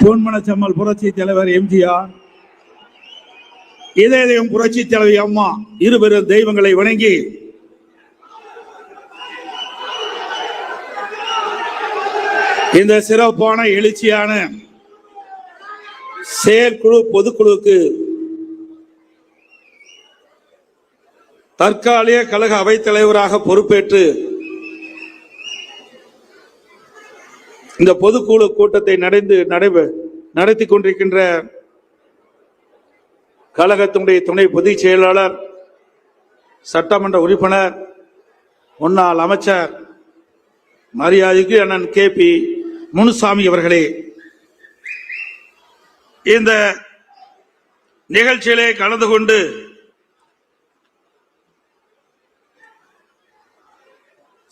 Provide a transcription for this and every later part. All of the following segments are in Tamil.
பொன்மனச்செம்மல் புரட்சி தலைவர் எம்ஜிஆர், இதயம் புரட்சி தலைவி அம்மா இருவரும் தெய்வங்களை வணங்கி இந்த சிறப்பான எழுச்சியான செயற்குழு பொதுக்குழுவுக்கு தற்காலிக கழக அவைத்தலைவராக பொறுப்பேற்று இந்த பொதுக்குழு கூட்டத்தை நடத்தி கொண்டிருக்கின்ற கழகத்தினுடைய துணை பொதுச் செயலாளர், சட்டமன்ற உறுப்பினர், முன்னாள் அமைச்சர் மரியாதைக்கு அண்ணன் KP முனுசாமி அவர்களே, இந்த நிகழ்ச்சியிலே கலந்து கொண்டு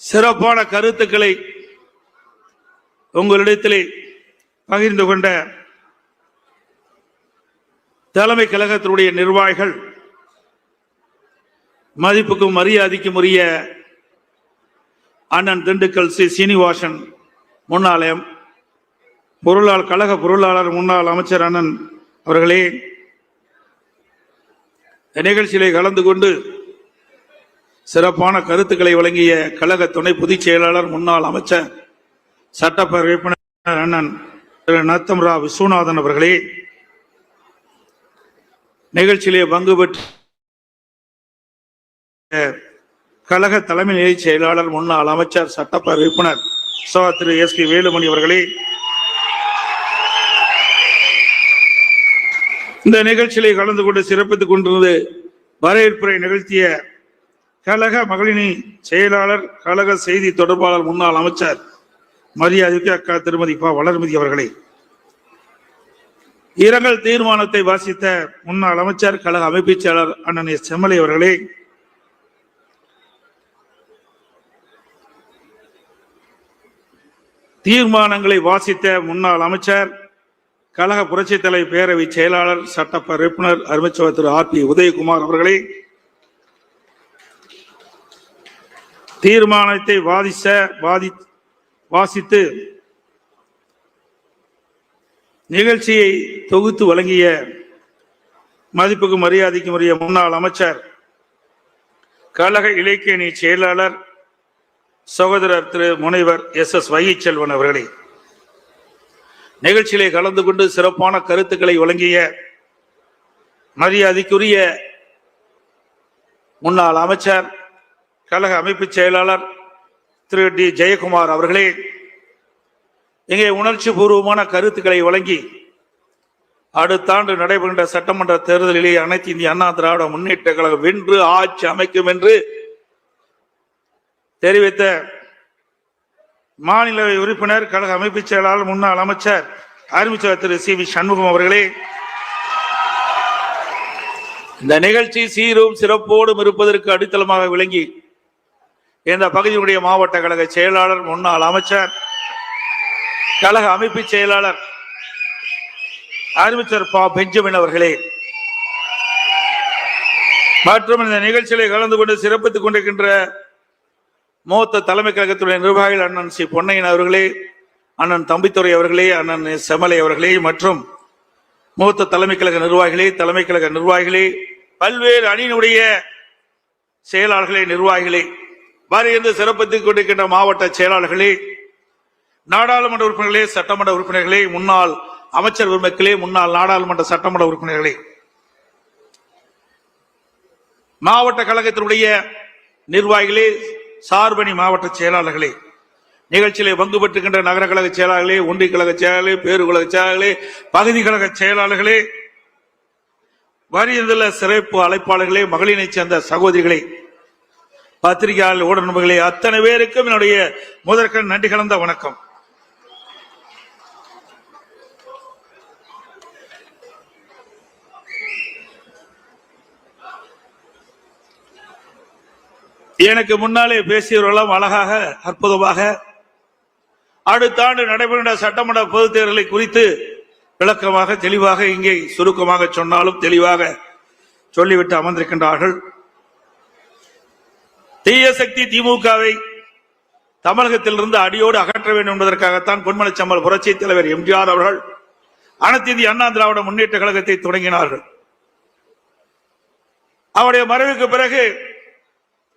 சிறப்பான கருத்துக்களை உங்களிடத்திலே பகிர்ந்து கொண்ட தலைமை கழகத்தினுடைய நிர்வாகிகள், மதிப்புக்கும் மரியாதைக்கும் உரிய அண்ணன் திண்டுக்கல் சீனிவாசன் முன்னாள் கழக பொருளாளர், முன்னாள் அமைச்சர் அண்ணன் அவர்களே, நிகழ்ச்சியிலே கலந்து கொண்டு சிறப்பான கருத்துக்களை வழங்கிய கழக துணை பொதுச் செயலாளர், முன்னாள் அமைச்சர், சட்டப்பேரவை உறுப்பினர் அண்ணன் திரு நத்தம்ரா விஸ்வநாதன் அவர்களே, நிகழ்ச்சியிலே பங்கு பெற்ற கழக தலைமை நிலை செயலாளர், முன்னாள் அமைச்சர், சட்டப்பேரவை உறுப்பினர் திரு SP வேலுமணி அவர்களே, இந்த நிகழ்ச்சியிலே கலந்து கொண்டு சிறப்பித்துக் கொண்டிருந்து வரவேற்புரை நிகழ்த்திய கழக மகளிரணி செயலாளர், கழக செய்தி தொடர்பாளர், முன்னாள் அமைச்சர் மரியாதைக்கு அக்கா திருமதி வளர்மதி அவர்களே, இரங்கல் தீர்மானத்தை வாசித்த முன்னாள் அமைச்சர், கழக அமைப்பு செயலாளர் அண்ணன் S. செம்மலை அவர்களே, தீர்மானங்களை வாசித்த முன்னாள் அமைச்சர், கழக புரட்சி தலைவர் பேரவை செயலாளர், சட்டப்பேரவை உறுப்பினர் அருமைச்சவர் திரு RP உதயகுமார் அவர்களே, தீர்மானத்தை வாசித்து நிகழ்ச்சியை தொகுத்து வழங்கிய மதிப்புக்கும் மரியாதைக்கும் உரிய முன்னாள் அமைச்சர், கழக இலக்கிய அணி செயலாளர், சகோதரர் திரு முனைவர் SS வைகைச்செல்வன் அவர்களே, நிகழ்ச்சியிலே கலந்து கொண்டு சிறப்பான கருத்துக்களை வழங்கிய மரியாதைக்குரிய முன்னாள் அமைச்சர், கழக அமைப்பு செயலாளர் திரு D. ஜெயக்குமார் அவர்களே, இங்கே உணர்ச்சி பூர்வமான கருத்துக்களை வழங்கி அடுத்த ஆண்டு நடைபெறுகின்ற சட்டமன்ற தேர்தலிலே அனைத்து இந்திய அண்ணா திராவிட முன்னேற்ற கழகம் வென்று ஆட்சி அமைக்கும் என்று தெரிவித்த மாநில உறுப்பினர், கழக அமைப்பு செயலாளர், முன்னாள் அமைச்சர் அருமைச்சர் திரு CV சண்முகம் அவர்களே, இந்த நிகழ்ச்சி சீரும் சிறப்போடும் இருப்பதற்கு அடித்தளமாக விளங்கி இந்த பகுதியுடைய மாவட்ட கழக செயலாளர், முன்னாள் அமைச்சர், கழக அமைப்பு செயலாளர் அருமைச்சர் பெஞ்சமின் அவர்களே, மற்றும் இந்த நிகழ்ச்சியிலே கலந்து கொண்டு சிறப்பித்துக் கொண்டிருக்கின்ற மூத்த தலைமை கழகத்துடைய நிர்வாகிகள் அண்ணன் C. பொன்னையன் அவர்களே, அண்ணன் தம்பித்துறை அவர்களே, அண்ணன் செம்மலை அவர்களே, மற்றும் மூத்த தலைமை கழக நிர்வாகிகளே, பல்வேறு அணியினுடைய செயலாளர்களே, நிர்வாகிகளே, வருகின்ற சிறப்பித்துக் கொண்டிருக்கின்ற மாவட்ட செயலாளர்களே, நாடாளுமன்ற உறுப்பினர்களே, சட்டமன்ற உறுப்பினர்களே, முன்னாள் அமைச்சர் பெருமக்களே, முன்னாள் நாடாளுமன்ற சட்டமன்ற உறுப்பினர்களே, மாவட்ட கழகத்தினுடைய நிர்வாகிகளே, சார்பணி மாவட்ட செயலாளர்களே, நிகழ்ச்சியிலே பங்கு பெற்றுகின்ற நகர கழக செயலாளர்களே, ஒன்றிய கழக செயலாளர்களே, பேருகழக செயலாளர்களே, பகுதி கழக செயலாளர்களே, வருகின்ற சிறப்பு அழைப்பாளர்களே, மகளிரை சேர்ந்த சகோதரிகளே, பத்திரிகையாளர், ஊடக நண்பர்களே, அத்தனை பேருக்கும் என்னுடைய முதற்கண் நன்றி கலந்த வணக்கம். எனக்கு முன்னாலே பேசியவர்களும் அழகாக, அற்புதமாக அடுத்த ஆண்டு நடைபெறுகின்ற சட்டமன்ற பொதுத் தேர்தலை குறித்து விளக்கமாக, தெளிவாக, இங்கே சுருக்கமாக சொன்னாலும் தெளிவாக சொல்லிவிட்டு அமர்ந்திருக்கின்றார்கள். தீய சக்தி திமுகவை தமிழகத்திலிருந்து அடியோடு அகற்ற வேண்டும் என்பதற்காகத்தான் பொன்மனச்செம்மல் புரட்சி தலைவர் எம்ஜிஆர் அவர்கள் அனைத்து இந்திய அண்ணா திராவிட முன்னேற்ற கழகத்தை தொடங்கினார்கள். அவருடைய மறைவுக்கு பிறகு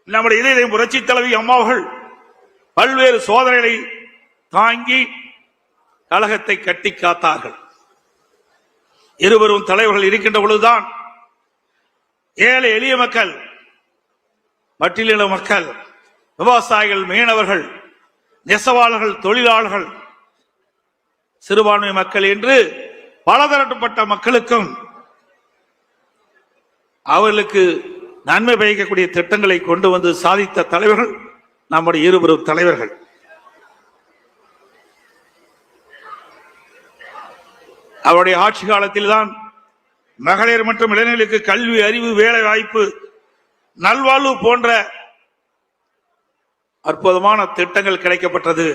நம்முடைய இதயம் புரட்சி தலைவி அம்மாவர்கள் பல்வேறு சோதனைகளை தாங்கி கழகத்தை கட்டி காத்தார்கள். இருவரும் தலைவர்கள் இருக்கின்ற பொழுதுதான் ஏழை எளிய மக்கள், பட்டியலின மக்கள், விவசாயிகள், மீனவர்கள், நெசவாளர்கள், தொழிலாளர்கள், சிறுபான்மை மக்கள் என்று பலதரப்பட்ட மக்களுக்கும் அவர்களுக்கு நன்மை பயக்கக்கூடிய திட்டங்களை கொண்டு வந்து சாதித்த தலைவர்கள் நம்முடைய இருவரும் தலைவர்கள். அவருடைய ஆட்சி காலத்தில் தான் மகளிர் மற்றும் இளைஞர்களுக்கு கல்வி, அறிவு, வேலை வாய்ப்பு, நல்வாழ்வு போன்ற அற்புதமான திட்டங்கள் கிடைக்கப்பட்டது.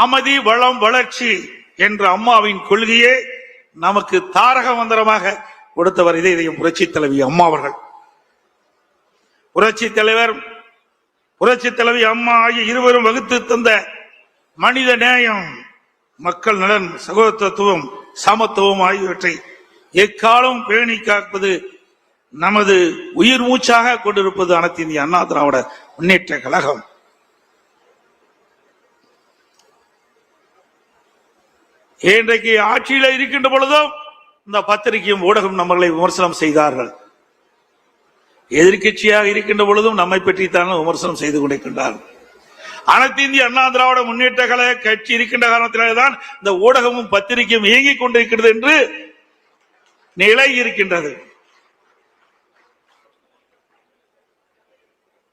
அமைதி, வளம், வளர்ச்சி என்ற அம்மாவின் கொள்கையே நமக்கு தாரக மந்திரமாக கொடுத்தவர் இதயம் புரட்சி தலைவி அம்மா அவர்கள். புரட்சி தலைவர், புரட்சி தலைவி அம்மா ஆகிய இருவரும் வகுத்து தந்த மனித நேயம், மக்கள் நலன், சகோதரத்துவம், சமத்துவம் ஆகியவற்றை எக்காலம் பேணி காப்பது நமது உயிர் மூச்சாக கொண்டிருப்பது அனைத்து இந்திய அண்ணா திராவிட முன்னேற்ற கழகம். இன்றைக்கு ஆட்சியில இருக்கின்ற பொழுதும் இந்த பத்திரிகையும் ஊடகம் நம்மளை விமர்சனம் செய்தார்கள். எதிர்கட்சியாக இருக்கின்ற பொழுதும் நம்மை பற்றித்தான் விமர்சனம் செய்து கொண்டிருக்கின்றார்கள். அனைத்து இந்திய அண்ணா திராவிட முன்னேற்ற கழக கட்சி இருக்கின்ற காரணத்தினால்தான் இந்த ஊடகமும் பத்திரிகையும் இயங்கிக் கொண்டிருக்கிறது என்று நிலை இருக்கின்றது.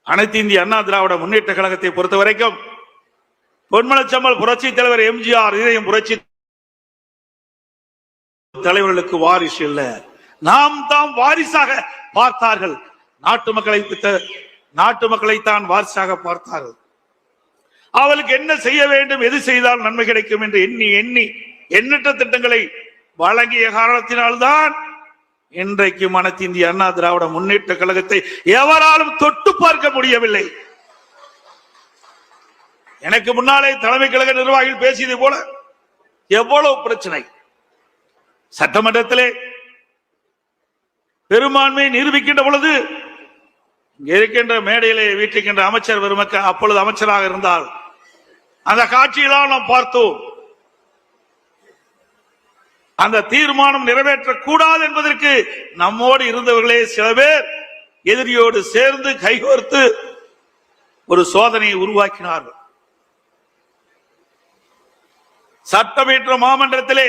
அனைத்து இந்திய அண்ணா திராவிட முன்னேற்ற கழகத்தை பொறுத்தவரைக்கும் பொன்மனச்செம்மல் புரட்சி தலைவர் எம்ஜிஆர் இதயம் புரட்சி தலைவர்களுக்கு வாரிசு இல்ல, நாம் தாம் வாரிசாக பார்த்தார்கள். நாட்டு மக்களைத்தான் வாரிசாக பார்த்தார்கள். அவளுக்கு என்ன செய்ய வேண்டும், எது செய்தால் நன்மை கிடைக்கும் என்று எண்ணி எண்ணி எண்ணற்ற திட்டங்களை வழங்கிய காரணத்தினால்தான் இன்றைக்கு அனைத்து இந்திய அண்ணா திராவிட முன்னேற்ற கழகத்தை எவராலும் தொட்டு பார்க்க முடியவில்லை. எனக்கு முன்னாலே தலைமை கழக நிர்வாகிகள் பேசியது போல எவ்வளவு பிரச்சனை. சட்டமன்றத்திலே பெரும்பான்மை நிரூபிக்கின்ற பொழுது இருக்கின்ற மேடையிலே வீட்டிருக்கின்ற அமைச்சர் பெருமக்கள் அப்பொழுது அமைச்சராக இருந்தால் அந்த காட்சியெல்லாம் நாம் பார்த்தோம். அந்த தீர்மானம் நிறைவேற்றக்கூடாது என்பதற்கு நம்மோடு இருந்தவர்களே சில பேர் எதிரியோடு சேர்ந்து கைகோர்த்து ஒரு சோதனையை உருவாக்கினார்கள். சட்டமன்ற மாமன்றத்திலே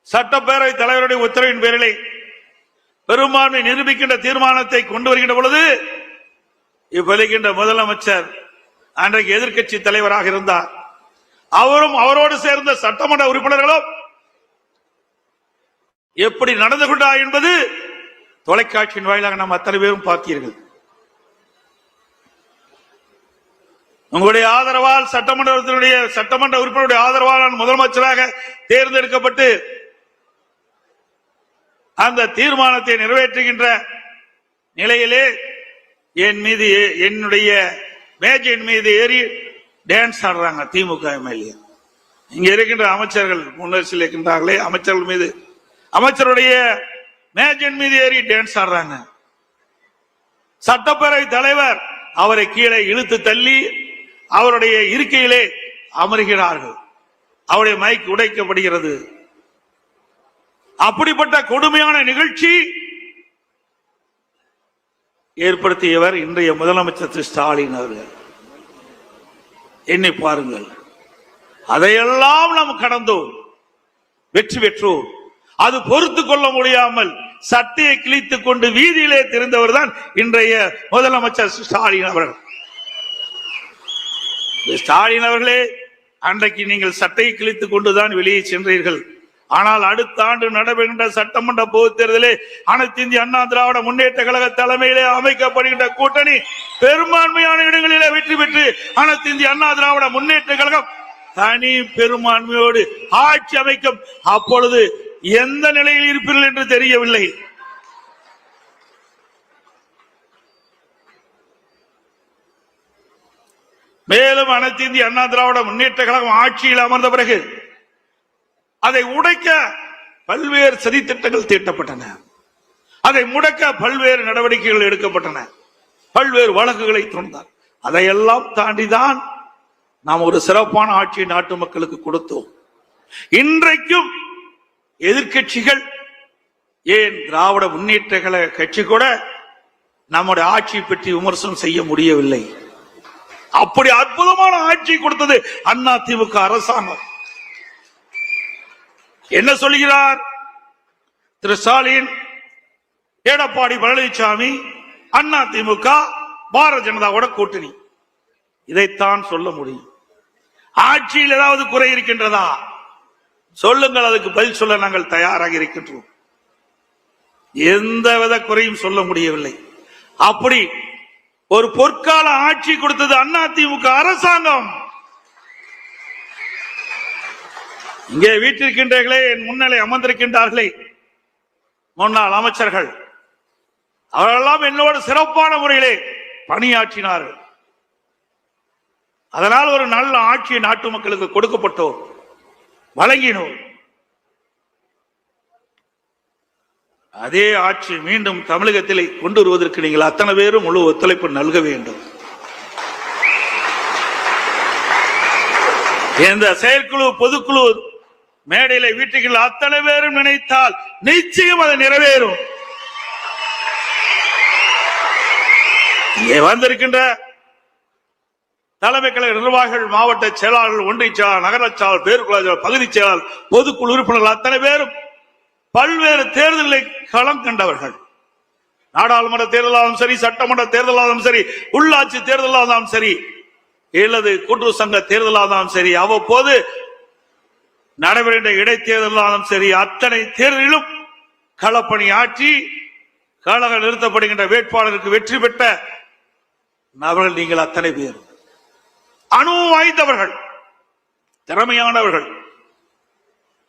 சட்டப்பேரவை தலைவருடைய உத்தரவின் பேரிலே பெரும்பான்மை நிரூபிக்கின்ற தீர்மானத்தை கொண்டு வருகின்ற பொழுது இப்ப முதலமைச்சர் அன்றைக்கு எதிர்க்கட்சி தலைவராக இருந்தார். அவரும் அவரோடு சேர்ந்த சட்டமன்ற உறுப்பினர்களும் எப்படி நடந்து கொண்டார் என்பது தொலைக்காட்சியின் வாயிலாக நாம் அத்தனை பேரும் பார்த்தீர்கள். உங்களுடைய ஆதரவால் சட்டமன்ற உறுப்பினருடைய ஆதரவால் முதலமைச்சராக தேர்ந்தெடுக்கப்பட்டு அந்த தீர்மானத்தை நிறைவேற்றுகின்ற நிலையிலே என் மீது என்னுடைய மேஜையின் மீது ஏறி டான்ஸ் ஆடுறாங்க திமுக எம்எல்ஏ. இங்க இருக்கின்ற அமைச்சர்கள் முன்னரசில் இருக்கின்றார்களே, அமைச்சர்கள் மீது அமைச்சருடைய மேஜையின் மீது ஏறி டான்ஸ் ஆடுறாங்க. சட்டப்பேரவை தலைவர் அவரை கீழே இழுத்து தள்ளி அவருடைய இருக்கையிலே அமர்கிறார்கள். அவருடைய மைக் உடைக்கப்படுகிறது. அப்படிப்பட்ட கொடுமையான நிகழ்ச்சி ஏற்படுத்தியவர் இன்றைய முதலமைச்சர் திரு ஸ்டாலின் அவர்கள். எண்ணி பாருங்கள், அதையெல்லாம் நாம் கடந்தோம், வெற்றி பெற்றோம். அது பொறுத்து கொள்ள முடியாமல் சட்டையை கிழித்துக் கொண்டு வீதியிலே தெரிந்தவர் தான் இன்றைய முதலமைச்சர் ஸ்டாலின் அவர்கள். ஸ்டாலின் அவர்களே, அன்றைக்கு நீங்கள் சட்டையை கிழித்துக் கொண்டுதான் வெளியே சென்றீர்கள். ஆனால் அடுத்த ஆண்டு நடைபெறுகின்ற சட்டமன்ற பொதுத் தேர்தலிலே அனைத்து இந்திய அண்ணா திராவிட முன்னேற்ற கழக தலைமையிலே அமைக்கப்படுகின்ற கூட்டணி பெரும்பான்மையான இடங்களிலே வெற்றி பெற்று அனைத்து இந்திய அண்ணா திராவிட முன்னேற்ற கழகம் தனி பெரும்பான்மையோடு ஆட்சி அமைக்கும். அப்பொழுது எந்த நிலையில் இருப்பீர்கள் என்று தெரியவில்லை. மேலும் அனைத்து இந்திய அண்ணா திராவிட முன்னேற்ற கழகம் ஆட்சியில் அமர்ந்த பிறகு அதை உடைக்க பல்வேறு சதித்திட்டங்கள் தீட்டப்பட்டன. அதை முடக்க பல்வேறு நடவடிக்கைகள் எடுக்கப்பட்டன. பல்வேறு வழக்குகளை தொடர்ந்தார். அதையெல்லாம் தாண்டிதான் நாம் ஒரு சிறப்பான ஆட்சியை நாட்டு மக்களுக்கு கொடுத்தோம். இன்றைக்கும் எதிர்கட்சிகள், ஏன் திராவிட முன்னேற்ற கழக கட்சி கூட நம்முடைய ஆட்சியை பற்றி விமர்சனம் செய்ய முடியவில்லை. அப்படி அற்புதமான ஆட்சி கொடுத்தது அதிமுக அரசாங்கம். என்ன சொல்கிறார் திரு ஸ்டாலின், எடப்பாடி பழனிசாமி, அதிமுக, பாரதிய ஜனதாவோட கூட்டணி, இதைத்தான் சொல்ல முடியும். ஆட்சியில் ஏதாவது குறை இருக்கின்றதா சொல்லுங்கள், அதுக்கு பதில் சொல்ல நாங்கள் தயாராக இருக்கின்றோம். எந்தவித குறையும் சொல்ல முடியவில்லை. அப்படி ஒரு பொற்கால ஆட்சி கொடுத்தது அதிமுக அரசாங்கம். இங்கே வீட்டிருக்கின்றீர்களே, என் முன்னிலை அமர்ந்திருக்கின்றார்களே முன்னாள் அமைச்சர்கள், அவரெல்லாம் என்னோடு சிறப்பான முறையிலே பணியாற்றினார்கள். அதனால் ஒரு நல்ல ஆட்சியை நாட்டு மக்களுக்கு கொடுக்கப்பட்டோம், வழங்கினோம். அதே ஆட்சி மீண்டும் தமிழகத்தில் கொண்டு வருவதற்கு நீங்கள் அத்தனை பேரும் முழு ஒத்துழைப்பு நல்க வேண்டும். இந்த செயற்குழு, பொதுக்குழு, மேடையில வீட்டுகள் அத்தனை பேரும் நினைத்தால் நிச்சயம் அது நிறைவேறும். இங்கே வந்திருக்கின்ற தலைமை கழக நிர்வாகிகள், மாவட்ட செயலாளர்கள், ஒன்றிய செயலாளர், நகர செயலாளர், பேருக்குழு பகுதி செயலாளர், பொதுக்குழு உறுப்பினர்கள் அத்தனை பேரும் பல்வேறு தேர்தலை களம் கண்டவர்கள். நாடாளுமன்ற தேர்தலாலும் சரி, சட்டமன்ற தேர்தலாலும் சரி, உள்ளாட்சி தேர்தலாலும் சரி, அல்லது கூட்டுறவு சங்க தேர்தலாலும் சரி, அவ்வப்போது நடைபெறுகின்ற இடைத்தேர்தலாலும் சரி, அத்தனை தேர்தலிலும் களப்பணி ஆற்றி கழக நிறுத்தப்படுகின்ற வேட்பாளருக்கு வெற்றி பெற்ற நபர்கள் நீங்கள் அத்தனை பேர். அனுபவம் வாய்ந்தவர்கள், திறமையானவர்கள்,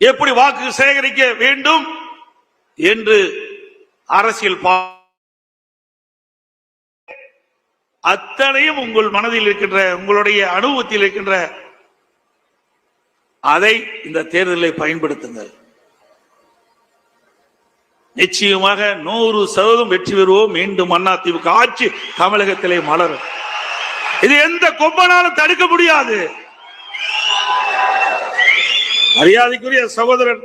எப்படி வாக்கு சேகரிக்க வேண்டும் என்று அரசியல் அத்தனையும் உங்கள் மனதில் இருக்கின்ற, உங்களுடைய அனுபவத்தில் இருக்கின்ற அதை இந்த தேர்தலில் பயன்படுத்துங்கள். நிச்சயமாக 100% வெற்றி பெறுவோம். மீண்டும் அதிமுக ஆட்சி தமிழகத்திலே மலரும். இது எந்த கொம்பனாலும் தடுக்க முடியாது. மரியாதைக்குரிய சகோதரர்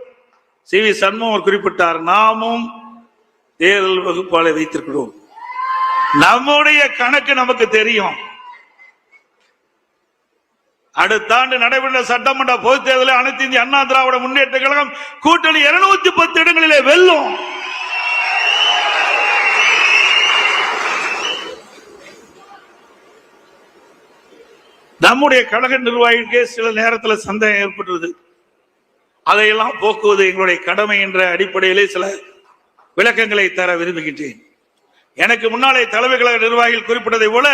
சி.வி. சண்முகம் குறிப்பிட்டார், நாமும் தேர்தல் வகுப்பாளை வைத்திருக்கிறோம். நம்முடைய கணக்கு நமக்கு தெரியும். அடுத்த ஆண்டு நடைபெற்ற சட்டமன்ற பொதுத் தேர்தலில் அனைத்து இந்திய அண்ணா திராவிட முன்னேற்ற கழகம் கூட்டணி 210 இடங்களிலே வெல்லும். நம்முடைய கழக நிர்வாகிகளுக்கே சில நேரத்தில் சந்தேகம் ஏற்பட்டது. அதையெல்லாம் போக்குவது எங்களுடைய கடமை என்ற அடிப்படையிலே சில விளக்கங்களை தர விரும்புகின்றேன். எனக்கு முன்னாலே தலைமை கழக நிர்வாகிகள் குறிப்பிட்டதை போல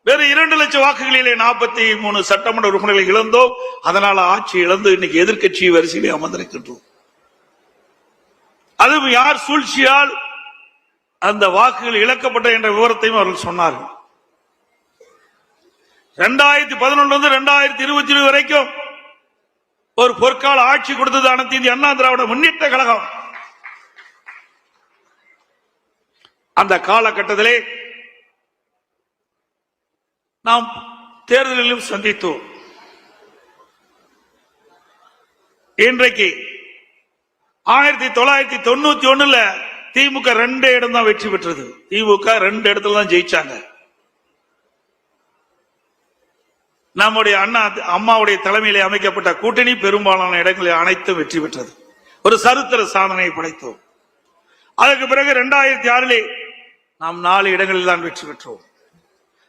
வேறு 2 லட்சம் வாக்குகளிலே 43 சட்டமன்ற உறுப்பினர்களை இழந்தோம். அதனால ஆட்சி இழந்து இன்னைக்கு எதிர்கட்சி வரிசையிலே அமர்ந்திருக்கின்றோம். அது யார் சூழ்ச்சியால் அந்த வாக்குகள் இழக்கப்பட்ட என்ற விவரத்தையும் அவர்கள் சொன்னார்கள். 2011 2020 வரைக்கும் ஒரு பொற்கால ஆட்சி கொடுத்தது அனைத்து இந்திய அண்ணா திராவிட முன்னேற்ற கழகம். அந்த காலகட்டத்திலே நாம் தேர்தலிலும் சந்தித்தோம். இன்றைக்கு 1991 திமுக 2 இடம் தான் வெற்றி பெற்றது. திமுக 2 இடத்துல தான் ஜெயிச்சாங்க. நம்முடைய அம்மாவுடைய தலைமையிலே அமைக்கப்பட்ட கூட்டணி பெரும்பாலான இடங்களில் அனைத்தும் வெற்றி பெற்றது. ஒரு சரித்திர சாதனையை படைத்தோம். அதற்கு பிறகு 2006 நாம் 4 இடங்களில் தான் வெற்றி பெற்றோம்.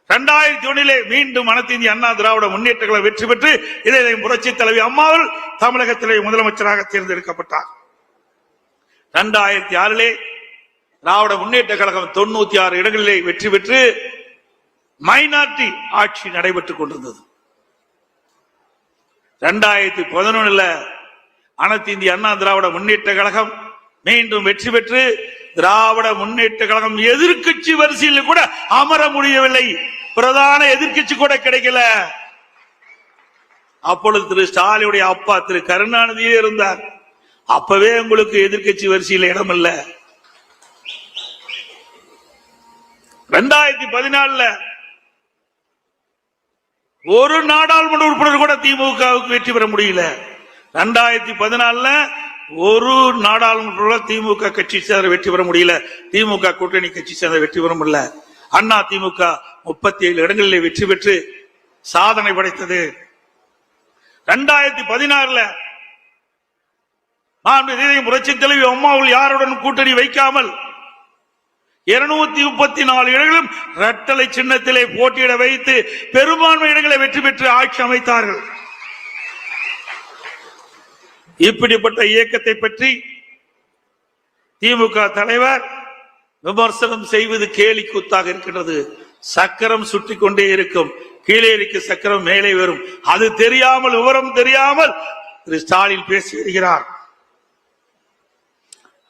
2001 மீண்டும் அனைத்து இந்திய அண்ணா திராவிட முன்னேற்ற கழகம் வெற்றி பெற்று இதை புரட்சி தலைவி அம்மாவில் தமிழகத்திலே முதலமைச்சராக தேர்ந்தெடுக்கப்பட்டார். 2006 திராவிட முன்னேற்ற கழகம் 96 இடங்களிலே வெற்றி பெற்று மைனாரிட்டி ஆட்சி நடைபெற்றுக் கொண்டிருந்தது. 2011 அனைத்து இந்திய அண்ணா திராவிட முன்னேற்ற கழகம் மீண்டும் வெற்றி பெற்று திராவிட முன்னேற்ற கழகம் எதிர்கட்சி வரிசையில் கூட அமர முடியவில்லை. பிரதான எதிர்கட்சி கூட கிடைக்கல. அப்பொழுது திரு ஸ்டாலினுடைய அப்பா திரு கருணாநிதியே இருந்தார். அப்பவே உங்களுக்கு எதிர்க்கட்சி வரிசையில் இடம் இல்ல. 2014 ஒரு நாடாளுமன்ற உறுப்பினர் கூட திமுகவுக்கு வெற்றி பெற முடியல. 2014 ஒரு நாடாளுமன்ற திமுக கட்சி சேர்ந்த வெற்றி பெற முடியல. திமுக கூட்டணி கட்சி சேர்ந்த வெற்றி பெற முடியல. அண்ணா திமுக 37 இடங்களில் வெற்றி பெற்று சாதனை படைத்தது. 2016 புரட்சி தலைவி அம்மாவில் யாருடன் கூட்டணி வைக்காமல் 234 இடங்களும் இரட்டலை சின்னத்திலே போட்டியிட வைத்து பெரும்பான்மை இடங்களை வெற்றி பெற்று ஆட்சி அமைத்தார்கள். இப்படிப்பட்ட இயக்கத்தை பற்றி திமுக தலைவர் விமர்சனம் செய்வது கேலி கூத்தாக இருக்கின்றது. சக்கரம் சுற்றி கொண்டே இருக்கும், கீழே இருக்க சக்கரம் மேலே வரும். அது தெரியாமல், விவரம் தெரியாமல் திரு ஸ்டாலின் பேசி வருகிறார்.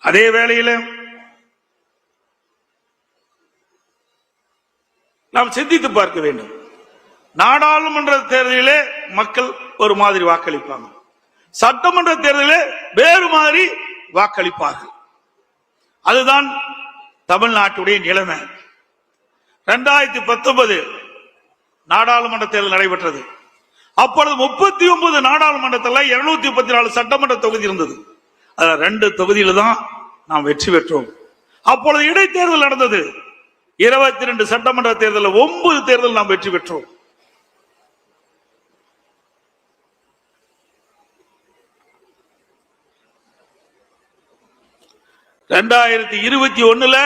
அதே வேளையில் நாம் சிந்தித்து பார்க்க வேண்டும். நாடாளுமன்ற தேர்தலிலே மக்கள் ஒரு மாதிரி வாக்களிப்பாங்க, சட்டமன்ற தேர்தலிலே வேறு மாதிரி வாக்களிப்பார்கள். அதுதான் தமிழ்நாட்டுடைய நிலைமை. 2019 நாடாளுமன்ற தேர்தல் நடைபெற்றது. அப்பொழுது 39 நாடாளுமன்றத்தில் 234 சட்டமன்ற தொகுதி இருந்தது. அதுல 2 தொகுதியில தான் நாம் வெற்றி பெற்றோம். அப்பொழுது இடைத்தேர்தல் நடந்தது. 22 சட்டமன்ற தேர்தலில் 9 தேர்தல் நாம் வெற்றி பெற்றோம். ரெண்டாயிரத்தி 21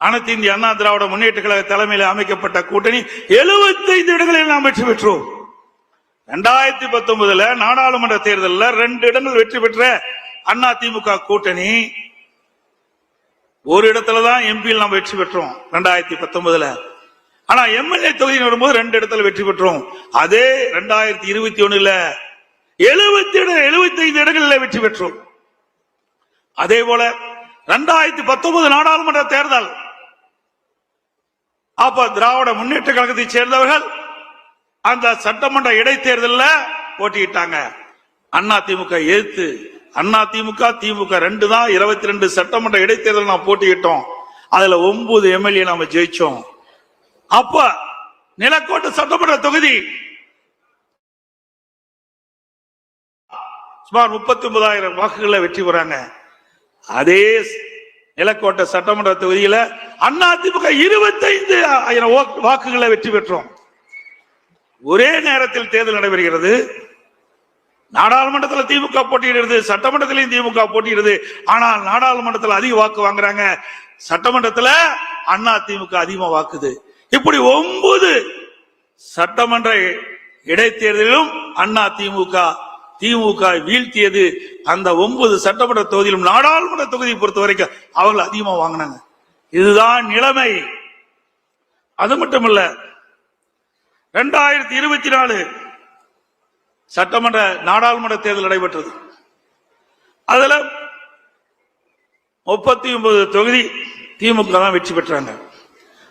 அனைத்து இந்திய அண்ணா திராவிட முன்னேற்ற கழக தலைமையில் அமைக்கப்பட்ட கூட்டணி 75 இடங்களில் நாம் வெற்றி பெற்றோம். 2019 நாடாளுமன்ற தேர்தலில் 2 இடங்கள் வெற்றி பெற்ற அண்ணா திமுக கூட்டணி ஒரு இடத்துல தான் எம்பியில் நாம் வெற்றி பெற்றோம் 2019. ஆனா எம்எல்ஏ தொகுதி வரும்போது 2 இடத்துல வெற்றி பெற்றோம். அதே 2021 75 இடங்களில் வெற்றி பெற்றோம். அதே போல 2019 நாடாளுமன்ற தேர்தல் அப்ப திராவிட முன்னேற்ற கழகத்தை சேர்ந்தவர்கள் அந்த சட்டமன்ற இடைத்தேர்தலில் போட்டியிட்டாங்க. அண்ணா திமுக எதிர்த்து அண்ணா திமுக திமுக 2 தான் 22 சட்டமன்ற இடைத்தேர்தல் நாம் போட்டியிட்டோம். அதுல 9 எம்எல்ஏ நாம ஜெயிச்சோம். அப்ப நிலக்கோட்டை சட்டமன்ற தொகுதி சுமார் 39,000 வாக்குகளை வெற்றி பெறாங்க. அதே நிலக்கோட்டை சட்டமன்ற தொகுதியில அண்ணா திமுக 25,000 வாக்குகளை வெற்றி பெற்றோம். ஒரே நேரத்தில் தேர்தல் நடைபெறுகிறது. நாடாளுமன்றத்தில் திமுக போட்டியிடுறது, சட்டமன்றத்திலையும் திமுக போட்டியிடுது. ஆனால் நாடாளுமன்றத்தில் அதிக வாக்கு வாங்குறாங்க, சட்டமன்றத்தில் அண்ணா திமுக அதிகமா வாக்குது. இப்படி 9 சட்டமன்ற இடைத்தேர்தலிலும் அண்ணா திமுக வீழ்த்தியது. அந்த 9 சட்டமன்ற தொகுதியிலும் நாடாளுமன்ற தொகுதியை பொறுத்த வரைக்கும் அவர்கள் அதிகமா வாங்கினாங்க. இதுதான் நிலைமை. அது மட்டுமல்ல, 2024 சட்டமன்ற நாடாளுமன்ற தேர்தல் நடைபெற்றது. அதுல 39 தொகுதி திமுக தான் வெற்றி பெற்றாங்க.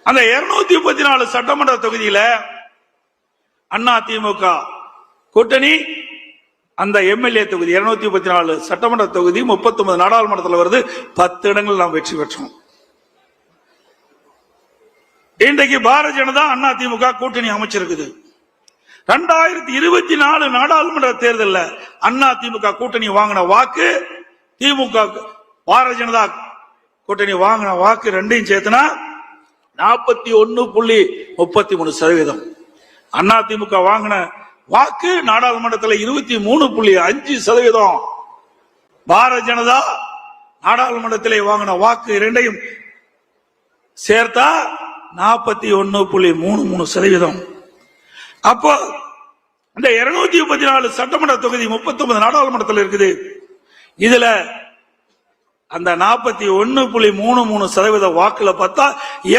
அந்த 234 சட்டமன்ற தொகுதியில அண்ணா திமுக கூட்டணி அந்த எம்எல்ஏ தொகுதி 234 சட்டமன்ற தொகுதி 39 நாடாளுமன்றத்தில் வருது. 10 இடங்கள் நாம் வெற்றி பெற்றோம். இன்றைக்கு பாரதிய ஜனதா அண்ணா திமுக கூட்டணி அமைச்சிருக்குது. 2024 நாடாளுமன்ற தேர்தலில் அண்ணா திமுக கூட்டணி வாங்கின வாக்கு, திமுக பாரதிய ஜனதா கூட்டணி வாங்கின வாக்கு ரெண்டையும் சேர்த்துனா 41.33%. அண்ணா திமுக வாங்கின வாக்கு நாடாளுமன்றத்தில் 23.5%. பாரதிய ஜனதா நாடாளுமன்றத்திலே வாங்கின வாக்கு இரண்டையும் சேர்த்தா 41.33%. அப்போ இந்த 234 சட்டமன்ற தொகுதி 39 நாடாளுமன்றத்தில் இருக்குது. இதுல அந்த 41.33% வாக்குல பார்த்தா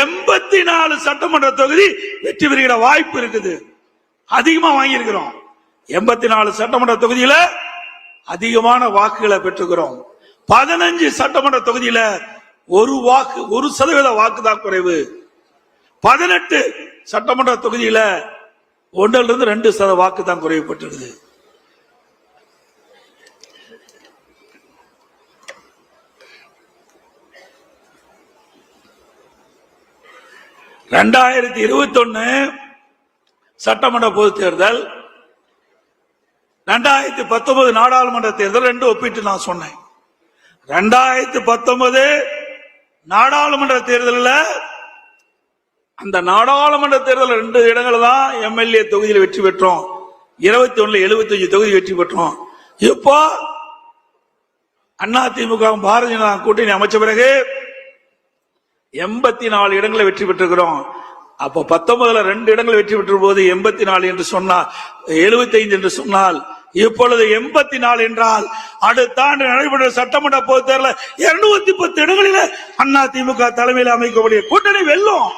84 சட்டமன்ற தொகுதி வெற்றி பெறுகிற வாய்ப்பு இருக்குது. அதிகமா வாங்கியிருக்கிறோம். 84 சட்டமன்ற தொகுதியில அதிகமான வாக்குகளை பெற்றுக்கிறோம். 15 சட்டமன்ற தொகுதியில 1% வாக்கு தான் குறைவு. 18 சட்டமன்ற தொகுதியில 1% 2% வாக்கு தான் குறையப்பட்டிருக்குது. (2021) சட்டமன்ற பொதுத் தேர்தல், 2019 நாடாளுமன்ற தேர்தல் ரெண்டு ஒப்பிட்டு நான் சொன்னேன். 2019 நாடாளுமன்ற தேர்தலில் அந்த நாடாளுமன்ற தேர்தல் 2 இடங்கள் தான் எம்எல்ஏ தொகுதியில் வெற்றி பெற்றோம். 21 75 தொகுதி வெற்றி பெற்றோம். இப்போ அதிமுக பாரதிய ஜனதா கூட்டணி அமைச்ச பிறகு 84 இடங்களை வெற்றி பெற்றிருக்கிறோம். அப்போ 19 2 இடங்கள் வெற்றி பெற்ற போது 84 என்று சொன்னால் 75 என்று சொன்னால் இப்பொழுது 84 என்றால் அடுத்த ஆண்டு நடைபெற்ற சட்டமன்ற பொதுத் தேர்தலில் 210 இடங்களில் அதிமுக தலைமையில் அமைக்கக்கூடிய கூட்டணி வெல்லும்.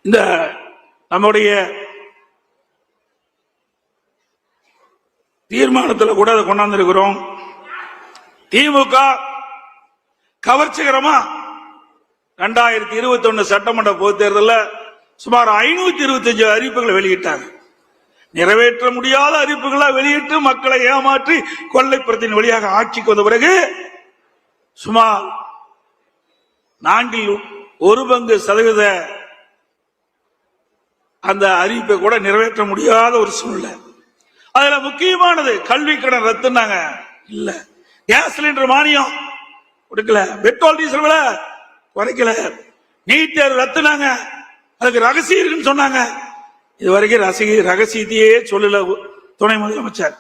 இந்த நம்முடைய தீர்மானத்தில் கூட அதை கொண்டாந்துருக்கிறோம். திமுக கவர்ச்சிகரமா 2021 சட்டமன்ற பொதுத் தேர்தலில் சுமார் 525 அறிவிப்புகளை வெளியிட்டாங்க. நிறைவேற்ற முடியாத அறிவிப்புகளை வெளியிட்டு மக்களை ஏமாற்றி கொள்ளைப்புறத்தின் வழியாக ஆட்சிக்கு வந்த பிறகு சுமார் 4% அந்த அறிவிப்பை கூட நிறைவேற்ற முடியாத ஒரு சூழ்நிலை. அதுல முக்கியமானது கல்வி கடன் ரத்துனாங்க, இல்ல. கேஸ் சிலிண்டர் மானியம் கொடுக்கல, பெட்ரோல் டீசல் விலை குறைக்கல, நீட் தேர்வு ரத்துனாங்க, அதுக்கு ரகசியம் இருக்குன்னு சொன்னாங்க. இதுவரைக்கும் ரகசியத்தையே சொல்லல துணை முதலமைச்சர்.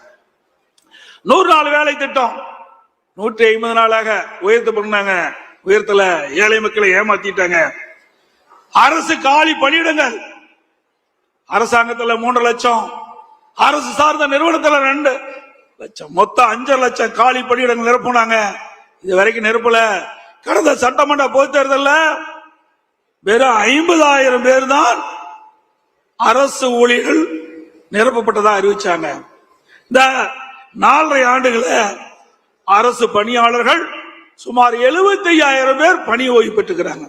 100 நாள் வேலை திட்டம் 150 நாளாக உயர்த்தப்பட்டாங்க, உயர்த்தல, ஏழை மக்களை ஏமாத்திட்டாங்க. அரசு காலி பணியிடங்கள் அரசாங்கத்தில் 3 லட்சம், அரசு சார்ந்த நிறுவனத்தில் 2 லட்சம், மொத்தம் 5 லட்சம் காலி பணியிடங்கள் நிரப்புனாங்க. இது வரைக்கும் நிரப்பல. கடந்த சட்டமன்ற பொதுத் தேர்தலில் வெறும் 50,000 பேர் தான் அரசு ஊழியர்கள் நிரப்பப்பட்டதா அறிவிச்சாங்க. இந்த 4.5 ஆண்டுகள அரசு பணியாளர்கள் சுமார் 75,000 பேர் பணி ஓய்வு பெற்றுக்கிறாங்க.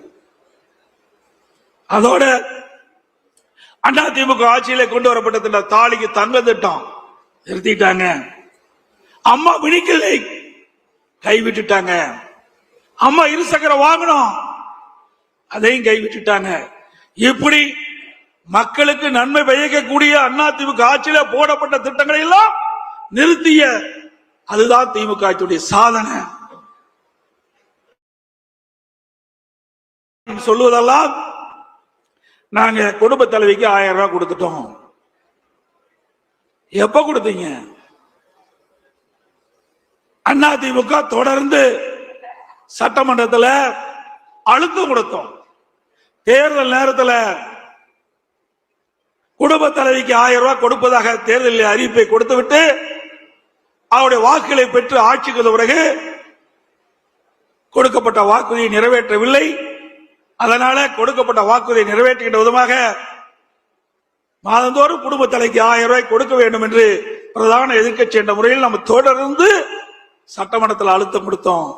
அதோட அதிமுக ஆட்சியில கொண்டு வரப்பட்ட தாலிக்கு தங்க திட்டம் நிறுத்திட்டாங்க. அம்மா மினிக்கிளை கைவிட்டுட்டாங்க. அம்மா இருசக்கர வாகனம் அதையும் கைவிட்டுட்டாங்க. இப்படி மக்களுக்கு நன்மை பயக்கக்கூடிய அதிமுக ஆட்சியில போடப்பட்ட திட்டங்களை எல்லாம் நிறுத்திய அதுதான் திமுக ஆட்சியுடைய சாதனை. சொல்லுவதெல்லாம் நாங்க குடும்ப தலைவிக்கு 1000 ரூபாய் கொடுத்துட்டோம். எப்ப கொடுத்தீங்க? அதிமுக தொடர்ந்து சட்டமன்றத்தில் அழுத்தம் கொடுத்தோம். தேர்தல் நேரத்தில் குடும்ப தலைவிக்கு 1000 ரூபாய் கொடுப்பதாக தேர்தலில் அறிவிப்பை கொடுத்துவிட்டு அவருடைய வாக்குகளை பெற்று ஆட்சிக்கு வந்த பிறகு கொடுக்கப்பட்ட வாக்குறுதியை நிறைவேற்றவில்லை. அதனால கொடுக்கப்பட்ட வாக்குறுதியை நிறைவேற்றுகின்ற விதமாக மாதந்தோறும் குடும்ப தலைக்கு 1000 ரூபாய் கொடுக்க வேண்டும் என்று பிரதான எதிர்க்கட்சி என்ற முறையில் நம்ம தொடர்ந்து சட்டமன்றத்தில் அழுத்தம் கொடுத்தோம்.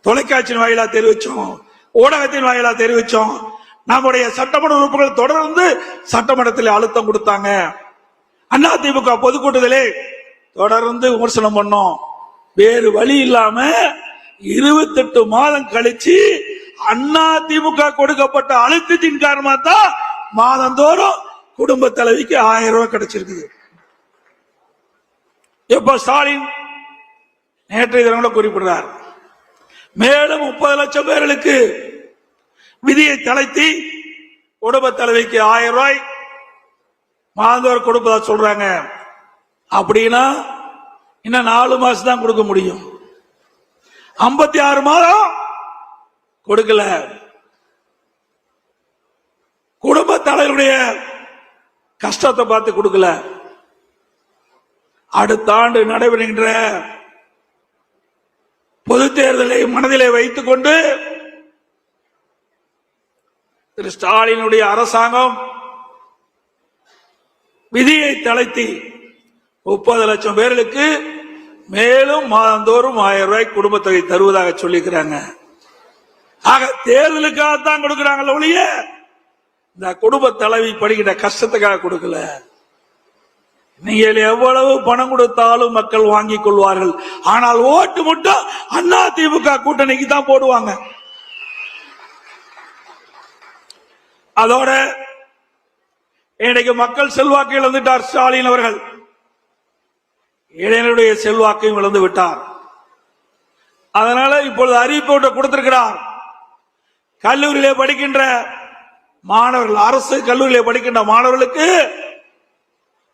தொலைக்காட்சியின் வாயிலா தெரிவிச்சோம், ஊடகத்தின் வாயிலா தெரிவிச்சோம். நம்முடைய சட்டமன்ற உறுப்பினர்கள் தொடர்ந்து சட்டமன்றத்தில் அழுத்தம் கொடுத்தாங்க. அதிமுக பொதுக்கூட்டத்திலே தொடர்ந்து விமர்சனம் பண்ணோம். வேறு வழி இல்லாம 28 மாதம் கழிச்சு அதிமுக கொடுக்கப்பட்ட அழுத்தத்தின் காரணமா தான் மாதந்தோறும் குடும்ப தலைவிக்கு 1000 ரூபாய் கிடைச்சிருக்குது. எப்ப ஸ்டாலின் நேற்றைய தினம் கூட குறிப்பிடுறார், மேலும் 30 லட்சம் பேர்களுக்கு விதியை தளர்த்தி குடும்ப தலைவிக்கு 1000 ரூபாய் மாதந்தோறும் கொடுப்பதா சொல்றாங்க. அப்படின்னா இன்னும் 4 மாசம் தான் கொடுக்க முடியும். 56 மாதம் கொடுக்கல. குடும்ப தலைவருடைய கஷ்டத்தை பார்த்து கொடுக்கல. அடுத்த ஆண்டு நடைபெறுகின்ற பொது தேர்தலை மனதிலே வைத்துக் கொண்டு திரு ஸ்டாலினுடைய அரசாங்கம் விதியை தளர்த்தி 30 லட்சம் பேர்களுக்கு மேலும் மாதந்தோறும் 1000 ரூபாய் குடும்ப தொகை தருவதாக சொல்லிக்கிறாங்க. ஆக தேர்தலுக்காகத்தான் கொடுக்கிறாங்க ஒழிய இந்த குடும்ப தலைவி படிக்கிற கஷ்டத்துக்காக கொடுக்கல. நீங்கள் எவ்வளவு பணம் கொடுத்தாலும் மக்கள் வாங்கிக் கொள்வார்கள். ஆனால் ஓட்டு மட்டும் அதிமுக கூட்டணிக்கு தான் போடுவாங்க. அதோட இன்னைக்கு மக்கள் செல்வாக்கு இழந்துட்டார் ஸ்டாலின் அவர்கள். இளைஞருடைய செல்வாக்கையும் இழந்து விட்டார். அதனால இப்பொழுது அறிவிப்பு கொடுத்திருக்கிறார். கல்லூரியிலே படிக்கின்ற மாணவர்கள், அரசு கல்லூரியிலே படிக்கின்ற மாணவர்களுக்கு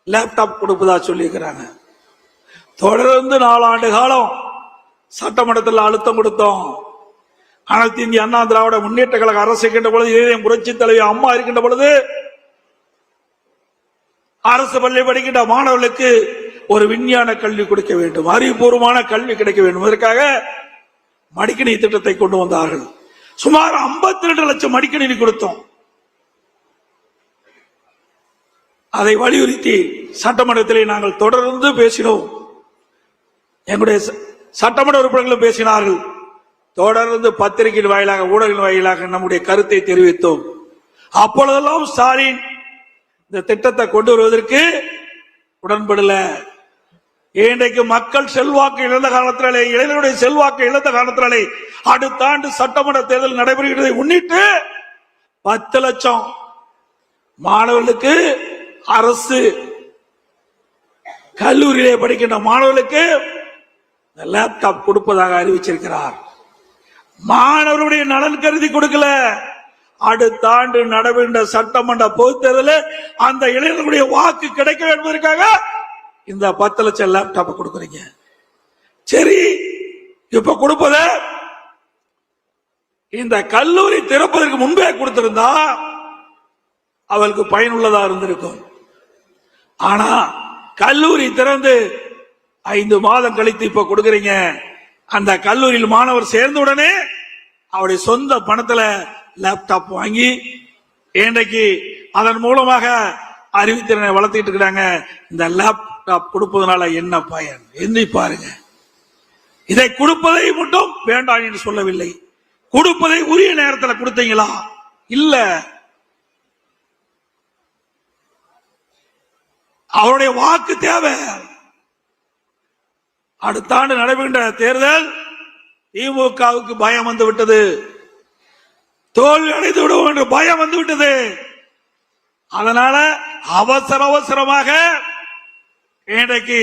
லேப்டாப் கொடுப்பதா சொல்லியிருக்கிறாங்க. தொடர்ந்து 4 ஆண்டு காலம் சட்டமன்றத்தில் அழுத்தம் கொடுத்தோம். அனைத்து இந்திய அண்ணா திராவிட முன்னேற்ற கழக அரசு இருக்கின்ற பொழுது, இதயம் புரட்சி தலைவி அம்மா இருக்கின்ற பொழுது அரசு பள்ளி படிக்கின்ற மாணவர்களுக்கு ஒரு விஞ்ஞான கல்வி கொடுக்க வேண்டும், அறிவுபூர்வமான கல்வி கிடைக்க வேண்டும். அதற்காக மடிக்கணி திட்டத்தை கொண்டு வந்தார்கள். சுமார் 52 லட்சம் மடிக்கணினி கொடுத்தோம். அதை வலியுறுத்தி சட்டமன்றத்திலே நாங்கள் தொடர்ந்து பேசினோம். எங்களுடைய சட்டமன்ற உறுப்பினர்களும் பேசினார்கள். தொடர்ந்து பத்திரிகையின் வாயிலாக, ஊடகங்கள் வாயிலாக நம்முடைய கருத்தை தெரிவித்தோம். அப்பொழுதெல்லாம் ஸ்டாலின் இந்த திட்டத்தை கொண்டு வருவதற்கு உடன்படல. இன்றைக்கு மக்கள் செல்வாக்கு இழந்த காலத்திலே, இளைஞருடைய செல்வாக்கு இழந்த காலத்திலே அடுத்த ஆண்டு சட்டமன்ற தேர்தல் நடைபெறுகிறதை முன்னிட்டு 10 லட்சம் மாணவர்களுக்கு, அரசு கல்லூரியிலே படிக்கின்ற மாணவர்களுக்கு லேப்டாப் கொடுப்பதாக அறிவிச்சிருக்கிறார். மாணவர்களுடைய நலன் கருதி கொடுக்கல. அடுத்த ஆண்டு நடைபெறுகின்ற சட்டமன்ற பொதுத் தேர்தலில் அந்த இளைஞர்களுடைய வாக்கு கிடைக்க என்பதற்காக இந்த 10 லட்சம் லேப்டாப் கொடுக்குறீங்க. சரி, இப்ப கொடுப்பத இந்த கல்லூரி திறப்பதற்கு முன்பே கொடுத்திருந்தா அவளுக்கு பயனுள்ளதா இருந்திருக்கும். ஆனா கல்லூரி திறந்து 5 மாதம் கழித்து இப்ப கொடுக்கறீங்க. அந்த கல்லூரியில் மாணவர் சேர்ந்த உடனே அவருடைய சொந்த பணத்துல லேப்டாப் வாங்கி இன்றைக்கு அதன் மூலமாக அறிவுத்திறனை வளர்த்திட்டு இருக்கிறாங்க. இந்த லேப்டாப் கொடுப்பதனால என்ன பயன் எண்ணி பாருங்க. இதை கொடுப்பதை மட்டும் வேண்டாம் என்று சொல்லவில்லை. கொடுப்பதை உரிய நேரத்தில் கொடுத்தீங்களா? இல்ல. அவருடைய வாக்கு தேவை. அடுத்த ஆண்டு நடைபெறுகின்ற தேர்தல் திமுகவுக்கு பயம் வந்து விட்டது, தோல்வி அடைந்து விடுவோம் என்று பயம் வந்து விட்டது. அதனால அவசரமாக இன்றைக்கு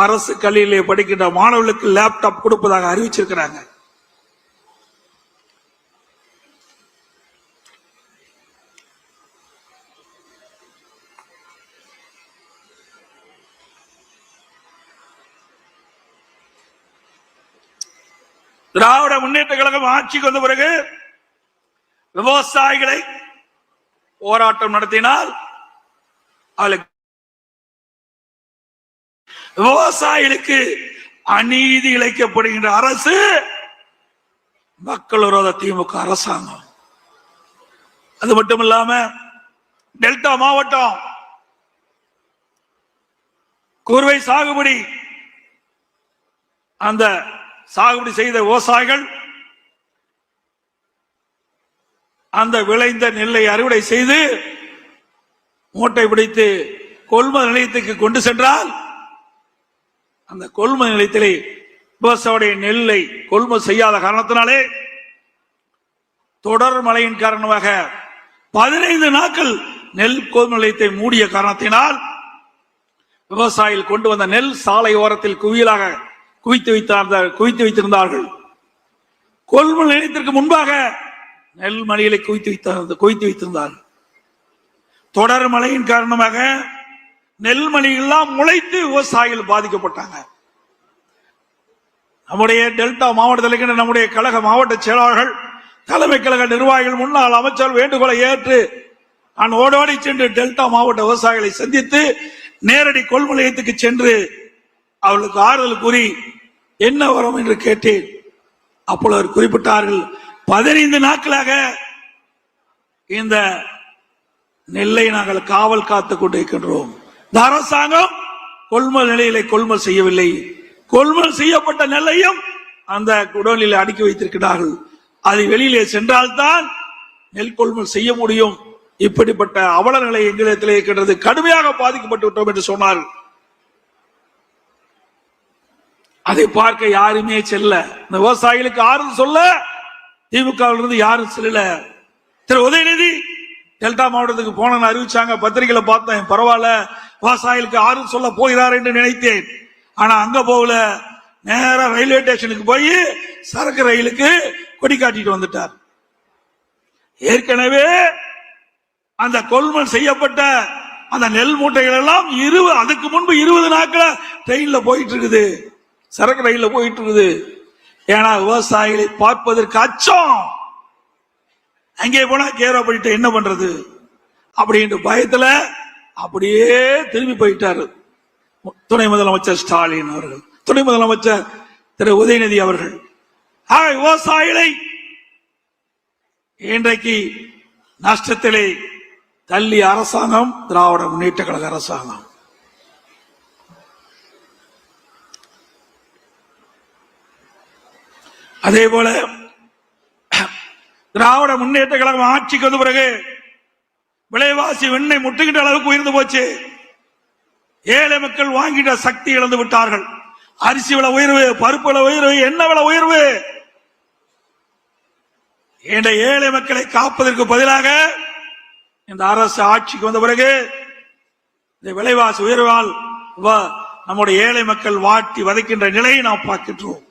அரசு கல்வியிலே படிக்கின்ற மாணவர்களுக்கு லேப்டாப் கொடுப்பதாக அறிவிச்சிருக்கிறாங்க. திராவிட முன்னேற்ற கழகம் ஆட்சிக்கு வந்த பிறகு விவசாயிகளை போராட்டம் நடத்தினால் விவசாயிகளுக்கு அநீதி இழைக்கப்படுகின்ற அரசு மக்கள் விரோத திமுக அரசாங்கம். அது மட்டும் இல்லாம டெல்டா மாவட்டம் குறுவை சாகுபடி, அந்த சாகுபடி செய்த விவசாயிகள் அந்த விளைந்த நெல்லை அறுவடை செய்து மூட்டை பிடித்து கொள்முதல் நிலையத்துக்கு கொண்டு சென்றால் அந்த கொள்முதல் நிலையத்திலே விவசாயியுடைய நெல்லை கொள்முதல் செய்யாத காரணத்தினாலே தொடர் மழையின் காரணமாக 15 நாட்கள் நெல் கொள்முதல் நிலையத்தை மூடிய காரணத்தினால் விவசாயிகள் கொண்டு வந்த நெல் சாலை ஓரத்தில் குவியலாக குவித்து வைத்திருந்தார்கள். கொள்முதல் நிலையத்திற்கு முன்பாக நெல் மணிகளை குவித்து வைத்திருந்தார்கள். தொடர் மழையின் காரணமாக நெல் மணிகள்லாம் முளைத்து விவசாயிகள் பாதிக்கப்பட்டாங்க. நம்முடைய டெல்டா மாவட்டத்தில் நம்முடைய கழக மாவட்ட செயலாளர்கள், தலைமை கழக நிர்வாகிகள், முன்னாள் அமைச்சர் வேண்டுகோளை ஏற்று நான் ஓடோடி சென்று டெல்டா மாவட்ட விவசாயிகளை சந்தித்து நேரடி கொள்முதல் நிலையத்துக்கு சென்று அவர்களுக்கு ஆறுதல் கூறி என்ன வரும் என்று கேட்டேன். அப்பொழுது குறிப்பிட்டார்கள், 15 நாட்களாக இந்த நெல்லை நாங்கள் காவல் காத்துக் கொண்டிருக்கின்றோம், இந்த அரசாங்கம் கொள்முதல் நிலையிலே கொள்முதல் செய்யவில்லை. கொள்முதல் செய்யப்பட்ட நெல்லையும் அந்த குடோனில் அடுக்கி வைத்திருக்கிறார்கள். அது வெளியிலே சென்றால்தான் நெல் கொள்முதல் செய்ய முடியும். இப்படிப்பட்ட அவல நிலை எங்களிடத்திலே இருக்கின்றது. கடுமையாக பாதிக்கப்பட்டு விட்டோம் என்று சொன்னார்கள். அதை பார்க்க யாருமே செல்ல, இந்த விவசாயிகளுக்கு ஆறுதல் சொல்ல திமுகவிலிருந்து யாரும் செல்லல. திரு உதயநிதி டெல்டா மாவட்டத்துக்கு போன அறிவிச்சாங்க, பத்திரிகையில பார்த்தேன். பரவாயில்ல, விவசாயிகளுக்கு ஆறுதல் சொல்ல போகிறார் என்று நினைத்தேன். ஆனா அங்க போகல, நேரா ரயில்வே ஸ்டேஷனுக்கு போய் சரக்கு ரயிலுக்கு கொடி காட்டிட்டு வந்துட்டார். ஏற்கனவே அந்த கொள்முதல் செய்யப்பட்ட அந்த நெல் மூட்டைகள் எல்லாம் அதுக்கு முன்பு 20 நாட்கள் ட்ரெயின்ல போயிட்டு இருக்குது, சரக்கு ரயில்ல போயிட்டு இருக்குது. ஏன்னா விவசாயிகளை பார்ப்பதற்கு அச்சம். அங்கே போனா கேரப்பட்டு என்ன பண்றது அப்படின்ற பயத்துல அப்படியே திரும்பி போயிட்டாரு துணை முதலமைச்சர் ஸ்டாலின் அவர்கள், துணை முதலமைச்சர் திரு உதயநிதி அவர்கள். விவசாயிகளை இன்றைக்கு நஷ்டத்திலே தள்ளிய அரசாங்கம் திராவிட முன்னேற்ற கழக அரசாங்கம். அதே போல திராவிட முன்னேற்ற கழகம் ஆட்சிக்கு வந்த பிறகு விலைவாசி வெண்ணெய் முட்டுகின்ற அளவுக்கு உயர்ந்து போச்சு. ஏழை மக்கள் வாங்கிட்ட சக்தி இழந்து விட்டார்கள். அரிசி விலை உயர்வு, பருப்பு விலை உயர்வு, எண்ணெய் விலை உயர்வு. ஏழை மக்களை காப்பதற்கு பதிலாக இந்த அரசு ஆட்சிக்கு வந்த பிறகு இந்த விலைவாசி உயர்வால் நம்முடைய ஏழை மக்கள் வாட்டி வதைக்கின்ற நிலையை நாம் பார்க்கின்றோம்.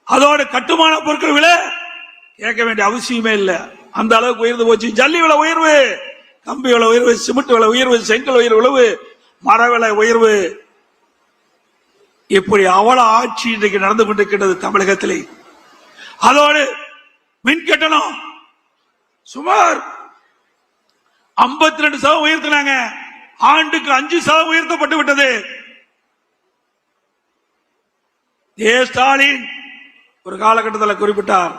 அதோடு கட்டுமான பொருட்கள் விலை கேட்க வேண்டிய அவசியமே இல்லை, அந்த அளவுக்கு உயர்ந்து போச்சு. ஜல்லி விலை உயர்வு, கம்பி விலை உயர்வு, சிமெண்ட் விலை உயர்வு, செங்கல் உயர்வு, மர விலை உயர்வு. இப்படி அவல ஆட்சி இன்றைக்கு நடந்து கொண்டிருக்கிறது தமிழகத்திலே. அதோடு மின் கட்டணம் சுமார் 52% உயர்த்தினாங்க. ஆண்டுக்கு 5% உயர்த்தப்பட்டு விட்டது. ஸ்டாலின் ஒரு காலகட்டத்தில் குறிப்பிட்டார்,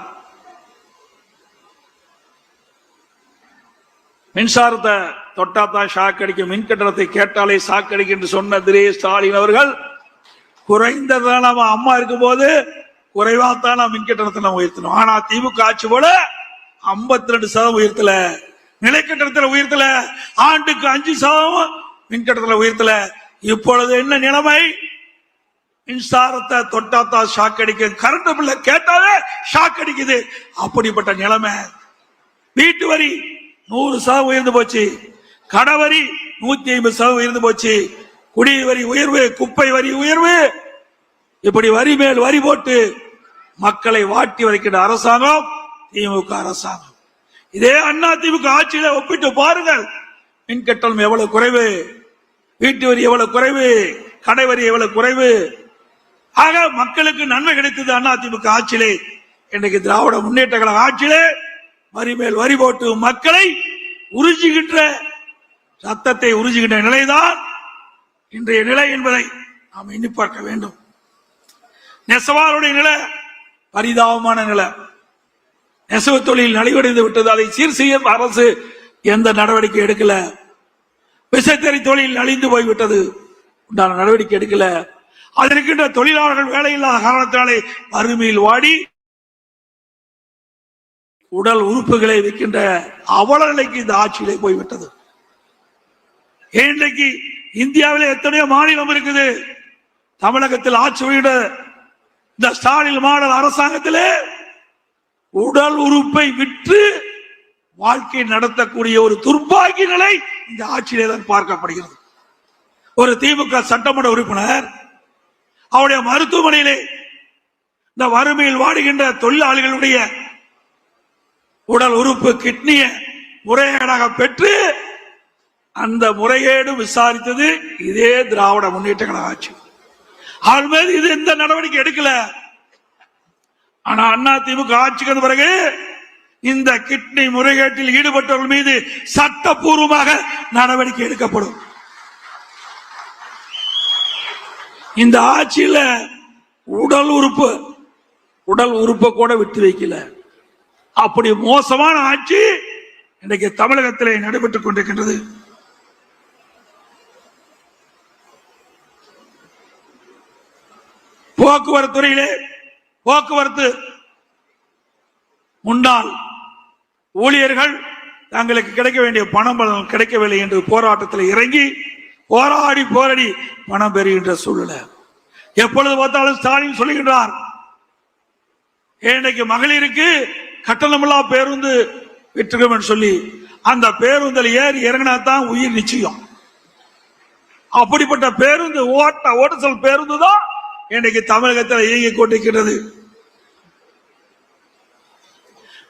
மின்சாரத்தை தொட்டாத்தான் ஷாக் அடிக்கும், மின் கட்டணத்தை கேட்டாலே ஷாக் அடிக்கும் என்று சொன்ன திரு ஸ்டாலின் அவர்கள் குறைந்ததான் நம்ம அம்மா இருக்கும் போது குறைவாத்தான் நாம் மின் கட்டணத்தை நாம் உயர்த்தணும். ஆனா திமுக ஆட்சி போல 52% உயர்த்தல, நிலை கட்டணத்தில் உயர்த்தல, ஆண்டுக்கு 5% மின் கட்டணத்தில் உயர்த்தல. இப்பொழுது என்ன நிலைமை? மின்சாரத்தை தொட்டாத்தா ஷாக் அடிக்கும், கரண்ட் பில்ல கேட்டாலே ஷாக் அடிக்குது. அப்படிப்பட்ட நிலைமை. வீட்டு வரி 100% உயர்ந்து போச்சு, கடவரி 150% உயர்ந்து போச்சு, குடிநீர் வரி உயர்வு, குப்பை வரி உயர்வு. இப்படி வரி மேல் வரி போட்டு மக்களை வாட்டி வதைக்கின்ற அரசாங்கம் திமுக அரசாங்கம். இதே அண்ணா திமுக ஆட்சியில ஒப்பிட்டு பாருங்கள், மின் கட்டணம் எவ்வளவு குறைவு, வீட்டு வரி எவ்வளவு குறைவு, கடை வரி எவ்வளவு குறைவு. ஆக மக்களுக்கு நன்மை கிடைத்தது அண்ணா திமுக ஆட்சியிலே. இன்றைக்கு திராவிட முன்னேற்ற கழக ஆட்சியிலே வரி மேல் வரி போட்டு மக்களை உறிஞ்சுகின்ற, சத்தத்தை உறிஞ்சுகின்ற நிலைதான் இன்றைய நிலை என்பதை நாம் எண்ணி பார்க்க வேண்டும். நெசவாளருடைய நிலை பரிதாபமான நிலை. நெசவு தொழில் நலிவடைந்து விட்டது. அதை சீர் செய்ய அரசு எந்த நடவடிக்கை எடுக்கல. விசைத்தறி தொழில் அழிந்து போய்விட்டது, உண்டான நடவடிக்கை எடுக்கல. அதில் இருக்கின்ற தொழிலாளர்கள் வேலையில்லாத காரணத்தினாலே வறுமையில் வாடி உடல் உறுப்புகளை வைக்கின்ற அவல நிலைக்கு இந்த ஆட்சியிலே போய்விட்டது. இன்றைக்கு இந்தியாவிலே எத்தனையோ மாநிலம் இருக்குது. தமிழகத்தில் ஆட்சி புரிகின்ற இந்த ஸ்டாலின் மாடல் அரசாங்கத்திலே உடல் உறுப்பை விற்று வாழ்க்கை நடத்தக்கூடிய ஒரு துர்பாக்கிய நிலை இந்த ஆட்சியிலே தான் பார்க்கப்படுகிறது. ஒரு திமுக சட்டமன்ற உறுப்பினர் அவருடைய மருத்துவமனையிலே இந்த வறுமையில் வாடுகின்ற தொழிலாளிகளுடைய உடல் உறுப்பு கிட்னிய முறைகேடாக பெற்று அந்த முறைகேடு விசாரித்தது இதே திராவிட முன்னேற்ற கழக ஆட்சி. அவள் மீது இது எந்த நடவடிக்கை எடுக்கல. ஆனா அண்ணா திமுக ஆட்சிக்கு வந்த பிறகு இந்த கிட்னி முறைகேட்டில் ஈடுபட்டவர்கள் மீது சட்டப்பூர்வமாக நடவடிக்கை எடுக்கப்படும். இந்த ஆட்சியில உடல் உறுப்பை கூட விட்டு வைக்கல. அப்படி மோசமான ஆட்சி இன்றைக்கு தமிழகத்திலே நடைபெற்றுக் கொண்டிருக்கின்றது. போக்குவரத்து துறையிலே போக்குவரத்து முன்னாள் ஊழியர்கள் தங்களுக்கு கிடைக்க வேண்டிய பணம் கிடைக்கவில்லை என்று போராட்டத்தில் இறங்கி போராடி பணம் பெறுகின்ற சூழ்நிலை. எப்பொழுது பார்த்தாலும் ஸ்டாலின் சொல்லுகின்றார், இன்றைக்கு மகளிருக்கு கட்டணமில்லா பேருந்து விட்டுருக்கோம் சொல்லி அந்த பேருந்தில் ஏறி இறங்கினாதான் உயிர் நிச்சயம். அப்படிப்பட்ட பேருந்து ஓட்டல் பேருந்து தான் இன்றைக்கு தமிழகத்தில் இயங்கிக் கொண்டிருக்கிறது.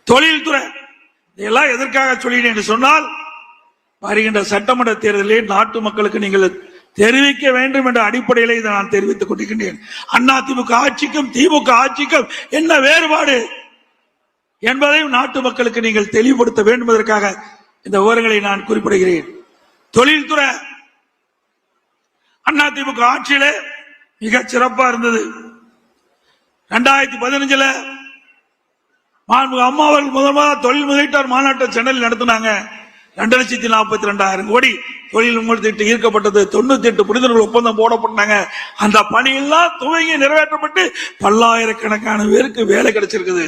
தொழில்துறை இதெல்லாம் எதற்காக சொல்லினேன் என்று சொன்னால், வருகின்ற சட்டமன்ற தேர்தலில் நாட்டு மக்களுக்கு நீங்கள் தெரிவிக்க வேண்டும் என்ற அடிப்படையில் இதை நான் தெரிவித்துக் கொண்டிருக்கின்றேன். அதிமுக ஆட்சிக்கும் திமுக ஆட்சிக்கும் என்ன வேறுபாடு என்பதையும் நாட்டு மக்களுக்கு நீங்கள் தெளிவுபடுத்த வேண்டும் என்பதற்காக இந்த விவரங்களை நான் குறிப்பிடுகிறேன். தொழில்துறை அதிமுக ஆட்சியிலே மிக சிறப்பா இருந்தது. 2015 அம்மா அவர்கள் முதல்வர் தொழில் முதலீட்டாளர் மாநாட்டை சென்னையில் நடத்தினாங்க. 2,42,000 கோடி தொழில் முதலீட்டு ஈர்க்கப்பட்டது. 98 புரிந்துணர்வு ஒப்பந்தம் போடப்பட்டாங்க. அந்த பணியெல்லாம் துவங்கி நிறைவேற்றப்பட்டு பல்லாயிரக்கணக்கான பேருக்கு வேலை கிடைச்சிருக்குது.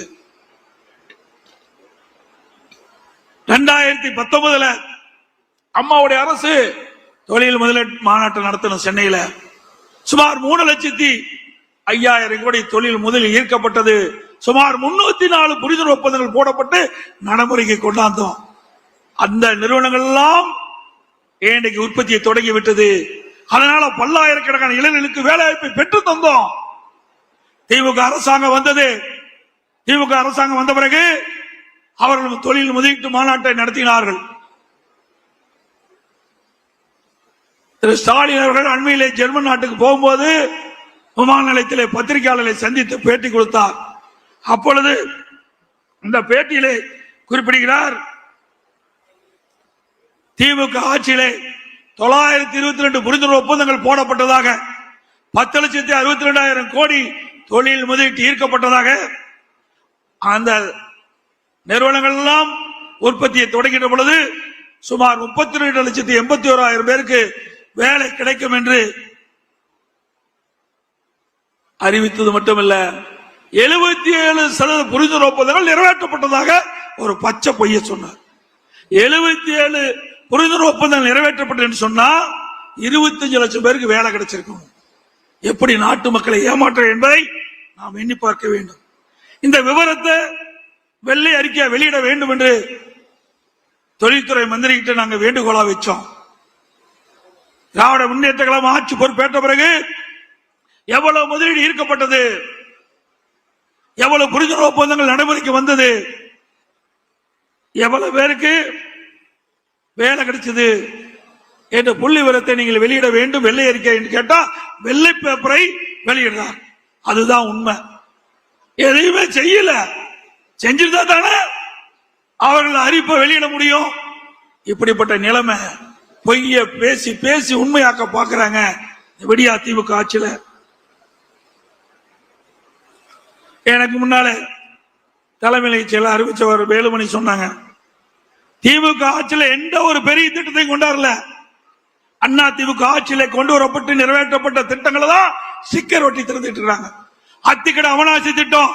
2019 அம்மாவுடைய அரசு தொழில் முதலீட்டு மாநாட்டை நடத்தணும். சென்னையில சுமார் 3,05,000 கோடி தொழில் முதலில் ஈர்க்கப்பட்டது. சுமார் 304 புரிந்துணர்வு ஒப்பந்தங்கள் போடப்பட்டு நடைமுறைக்கு கொண்டாந்தோம். அந்த நிறுவனங்கள் எல்லாம் இன்றைக்கு உற்பத்தியை தொடங்கிவிட்டது. அதனால பல்லாயிரக்கணக்கான இளைஞர்களுக்கு வேலை வாய்ப்பை பெற்று தந்தோம். திமுக அரசாங்கம் வந்தது. திமுக அரசாங்கம் வந்த பிறகு அவர்கள் தொழில் முதலீட்டு மாநாட்டை நடத்தினார்கள். திரு ஸ்டாலின் அவர்கள் அண்மையிலே ஜெர்மன் நாட்டுக்கு போகும்போது விமான நிலையத்திலே பத்திரிகையாளர்களை சந்தித்து பேட்டி கொடுத்தார். அப்பொழுது இந்த பேட்டியிலே குறிப்பிடுகிறார், திமுக ஆட்சியிலே 922 புரிந்துணர்வு ஒப்பந்தங்கள் போடப்பட்டதாக, 10,62,000 கோடி தொழில் முதலீட்டு ஈர்க்கப்பட்டதாக, அந்த நிறுவனங்கள் எல்லாம் உற்பத்தியை தொடங்கின்ற பொழுது சுமார் 32,81,000 பேருக்கு வேலை கிடைக்கும் என்று அறிவித்தது மட்டுமல்ல, 77% புரிந்துணர்வு ஒப்பந்தங்கள் நிறைவேற்றப்பட்டதாக ஒரு பச்சை பொய்ய சொன்னார். 77 புரிந்துணர்வு ஒப்பந்தங்கள் நிறைவேற்றப்பட்டது சொன்னா 25 லட்சம் பேருக்கு வேலை கிடைச்சிருக்கும். எப்படி நாட்டு மக்களை ஏமாற்ற என்பதை நாம் எண்ணி பார்க்க வேண்டும். இந்த விவரத்தை வெள்ளை அறிக்கை வெளியிட வேண்டும் என்று தொழில்துறை மந்திரி கிட்ட நாங்க வேண்டுகோளா வச்சோம். திராவிட முன்னேற்ற கழகம் ஆட்சி பொறுப்பேற்ற பிறகு எவ்வளவு முதலீடு ஈர்க்கப்பட்டது, எவ்வளவு புரிந்துணர்வு ஒப்பந்தங்கள் நடைமுறைக்கு வந்தது, எவ்வளவு பேருக்கு வேலை கிடைச்சது என்ற புள்ளி விவரத்தை நீங்கள் வெளியிட வேண்டும். வெள்ளை அறிக்கை என்று கேட்டா வெள்ளை பேப்பரை வெளியிடுறார். அதுதான் உண்மை. எதையுமே செய்யல. செஞ்சிருந்தா தானே அவர்கள் அறிவிப்பை வெளியிட முடியும். இப்படிப்பட்ட நிலைமை பொய்ய பேசி பேசி உண்மையாக்க பாக்குறாங்க விடியா திமுக ஆட்சியில. எனக்கு முன்னால தலைமை செயலர் அறிவிச்சவர் வேலுமணி சொன்னாங்க, திமுக ஆட்சியில் எந்த ஒரு பெரிய திட்டத்தையும் கொண்டாடல. அண்ணா திமுக ஆட்சியில கொண்டு வரப்பட்டு நிறைவேற்றப்பட்ட திட்டங்களை தான் ஸ்டிக்கர் ஒட்டி திறந்துட்டு இருக்காங்க. அத்திக்கடை அவனாசி திட்டம்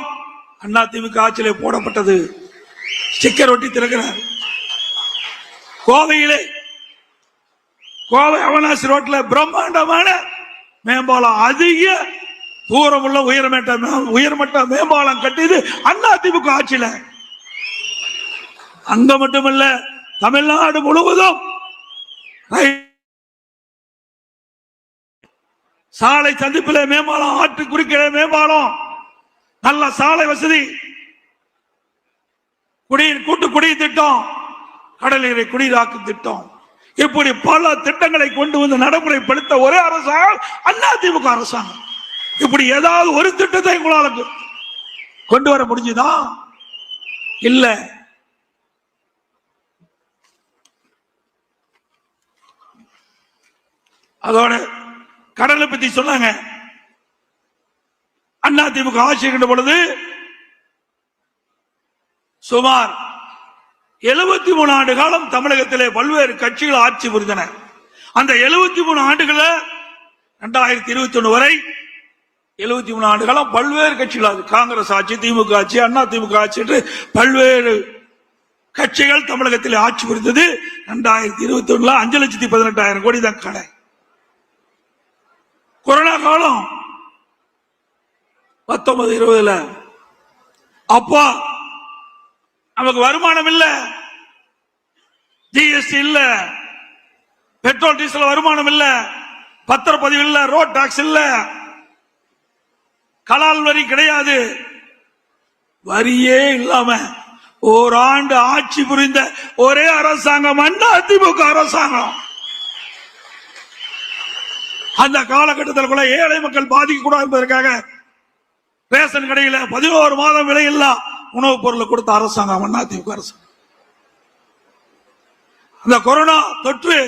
அண்ணா திமுக ஆட்சியில போடப்பட்டது, ஸ்டிக்கர் ஒட்டி திறக்கிறார். கோவையிலே கோவை அவனாசி ரோட்ல பிரம்மாண்டமான மேம்பாலம், அதிக தூரம் உள்ள உயர்மட்ட மேம்பாலம் கட்டியது அண்ணா திமுக ஆட்சியில. அங்க மட்டுமல்ல, தமிழ்நாடு முழுவதும் சாலை சந்திப்பில் மேம்பாலம், ஆற்று குறுக்கிலே மேம்பாலம், நல்ல சாலை வசதி, கூட்டு குடிநீர் திட்டம், கடல் நீரை குடிநீராக்கும் திட்டம், இப்படி பல திட்டங்களை கொண்டு வந்து நடைமுறைப்படுத்த ஒரே அரசாங்கம் அண்ணா திமுக அரசாங்கம். இப்படி ஏதாவது ஒரு திட்டத்தை உங்களால் கொண்டு வர முடிஞ்சுதா? இல்ல. அதோட கடலை பத்தி சொன்னாங்க. அண்ணா திமுக ஆட்சி இருக்கின்ற பொழுது சுமார் 73 ஆண்டு காலம் தமிழகத்திலே பல்வேறு கட்சிகள் ஆட்சி புரிந்தன. அந்த 73 ஆண்டுகள 2021 வரை 73 ஆண்டு காலம் பல்வேறு கட்சிகள், காங்கிரஸ் ஆட்சி, திமுக ஆட்சி, அண்ணா திமுக ஆட்சி என்று பல்வேறு கட்சிகள் தமிழகத்தில் ஆட்சி புரிந்தது. 2021 5,18,000 கோடி தான் கடை. கொரோனா காலம் 19-20 அப்போ நமக்கு வருமானம் இல்ல, ஜிஎஸ்டி இல்ல, பெட்ரோல் டீசல் வருமானம் இல்ல, பத்திரப்பதிவு இல்ல, ரோட் டாக்ஸ் இல்ல, கலால் வரி கிடையாது, வரியே இல்லாம ஓராண்டு ஆட்சி புரிந்த ஒரே அரசாங்கம் அதிமுக அரசாங்கம். அந்த காலகட்டத்தில் கூட ஏழை மக்கள் பாதிக்க கூடாது என்பதற்காக ரேஷன் கடையில் 11 மாதம் விலையில்லா உணவுப் பொருளை கொடுத்த அரசாங்கம் அதிமுக அரசாங்கம். அந்த கொரோனா தொற்று,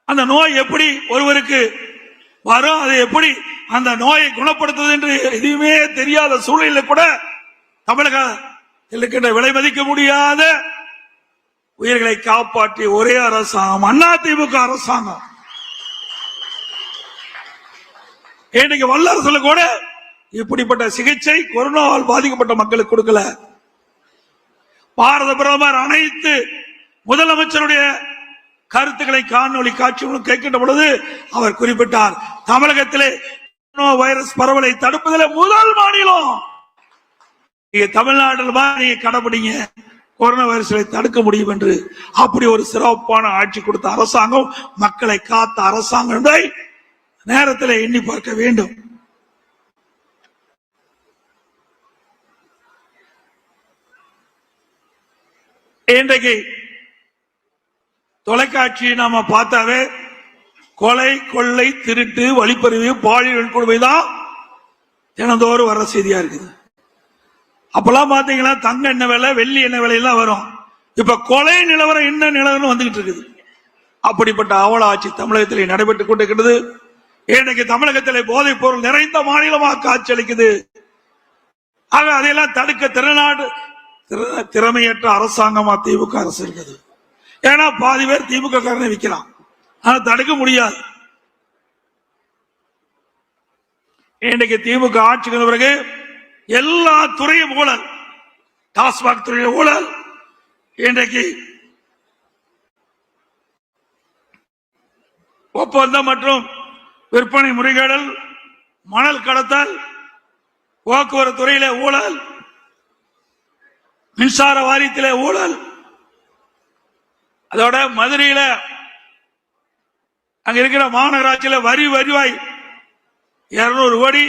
அந்த நோய் எப்படி ஒருவருக்கு வரும், அதை எப்படி அந்த நோயை குணப்படுத்துவது என்று எதுவுமே தெரியாத சூழ்நிலையில் கூட தமிழகத்தில் இருக்கின்ற விலை மதிக்க முடியாத உயிர்களை காப்பாற்றிய ஒரே அரசாங்கம் அதிமுக அரசாங்கம். இன்னைக்கு வல்லரசுல கூட இப்படிப்பட்ட சிகிச்சை கொரோனாவால் பாதிக்கப்பட்ட மக்களுக்கு கொடுக்கல. பாரத பிரதமர் அனைத்து முதலமைச்சருடைய கருத்துக்களை காணொலி காட்சி மூலம் கேட்கின்ற பொழுது அவர் குறிப்பிட்டார், தமிழகத்திலே கொரோனா வைரஸ் பரவலை தடுப்பதில் முதல் மாநிலம் நீங்க தமிழ்நாட்டில் நீங்க கடைபிடிங்க, கொரோனா வைரஸை தடுக்க முடியும் என்று. அப்படி ஒரு சிறப்பான ஆட்சி கொடுத்த அரசாங்கம், மக்களை காத்த அரசாங்கம் நேரத்தில் எண்ணி பார்க்க வேண்டும். இன்றைக்கு தொலைக்காட்சி நாம பார்த்தாவே கொலை, கொள்ளை, திருட்டு, வழிப்பறிவு, பாலியல் கொடுமை தான் தினந்தோறும் வர செய்தியா இருக்குது. அப்பெல்லாம் பாத்தீங்கன்னா தங்க என்ன விலை, வெள்ளி என்ன விலையெல்லாம் வரும். இப்ப கொலை நிலவரம் என்ன நிலவரம் வந்துகிட்டு இருக்குது. அப்படிப்பட்ட அவல ஆட்சி தமிழகத்தில் நடைபெற்றுக் கொண்டிருக்கிறது. இன்றைக்கு தமிழகத்தில் போதைப் பொருள் நிறைந்த மாநிலமாக காட்சியளிக்குது. ஆக அதையெல்லாம் தடுக்க திறமையற்ற அரசாங்கமா திமுக அரசு இருக்குது. ஏன்னா பாதி பேர் திமுக காரனை விற்கிறான், ஆனா தடுக்க முடியாது. இன்றைக்கு திமுக ஆட்சிக்கு பிறகு எல்லா துறையும் ஊழல், டாஸ்மாக் துறையில் ஊழல், இன்றைக்கு ஒப்பந்தம் மற்றும் விற்பனை முறைகேடல், மணல் கடத்தல், போக்குவரத்து துறையில ஊழல், மின்சார வாரியத்திலே ஊழல், அதோட மதுரையில அங்க இருக்கிற மாநகராட்சியில வருவாய் 200 கோடி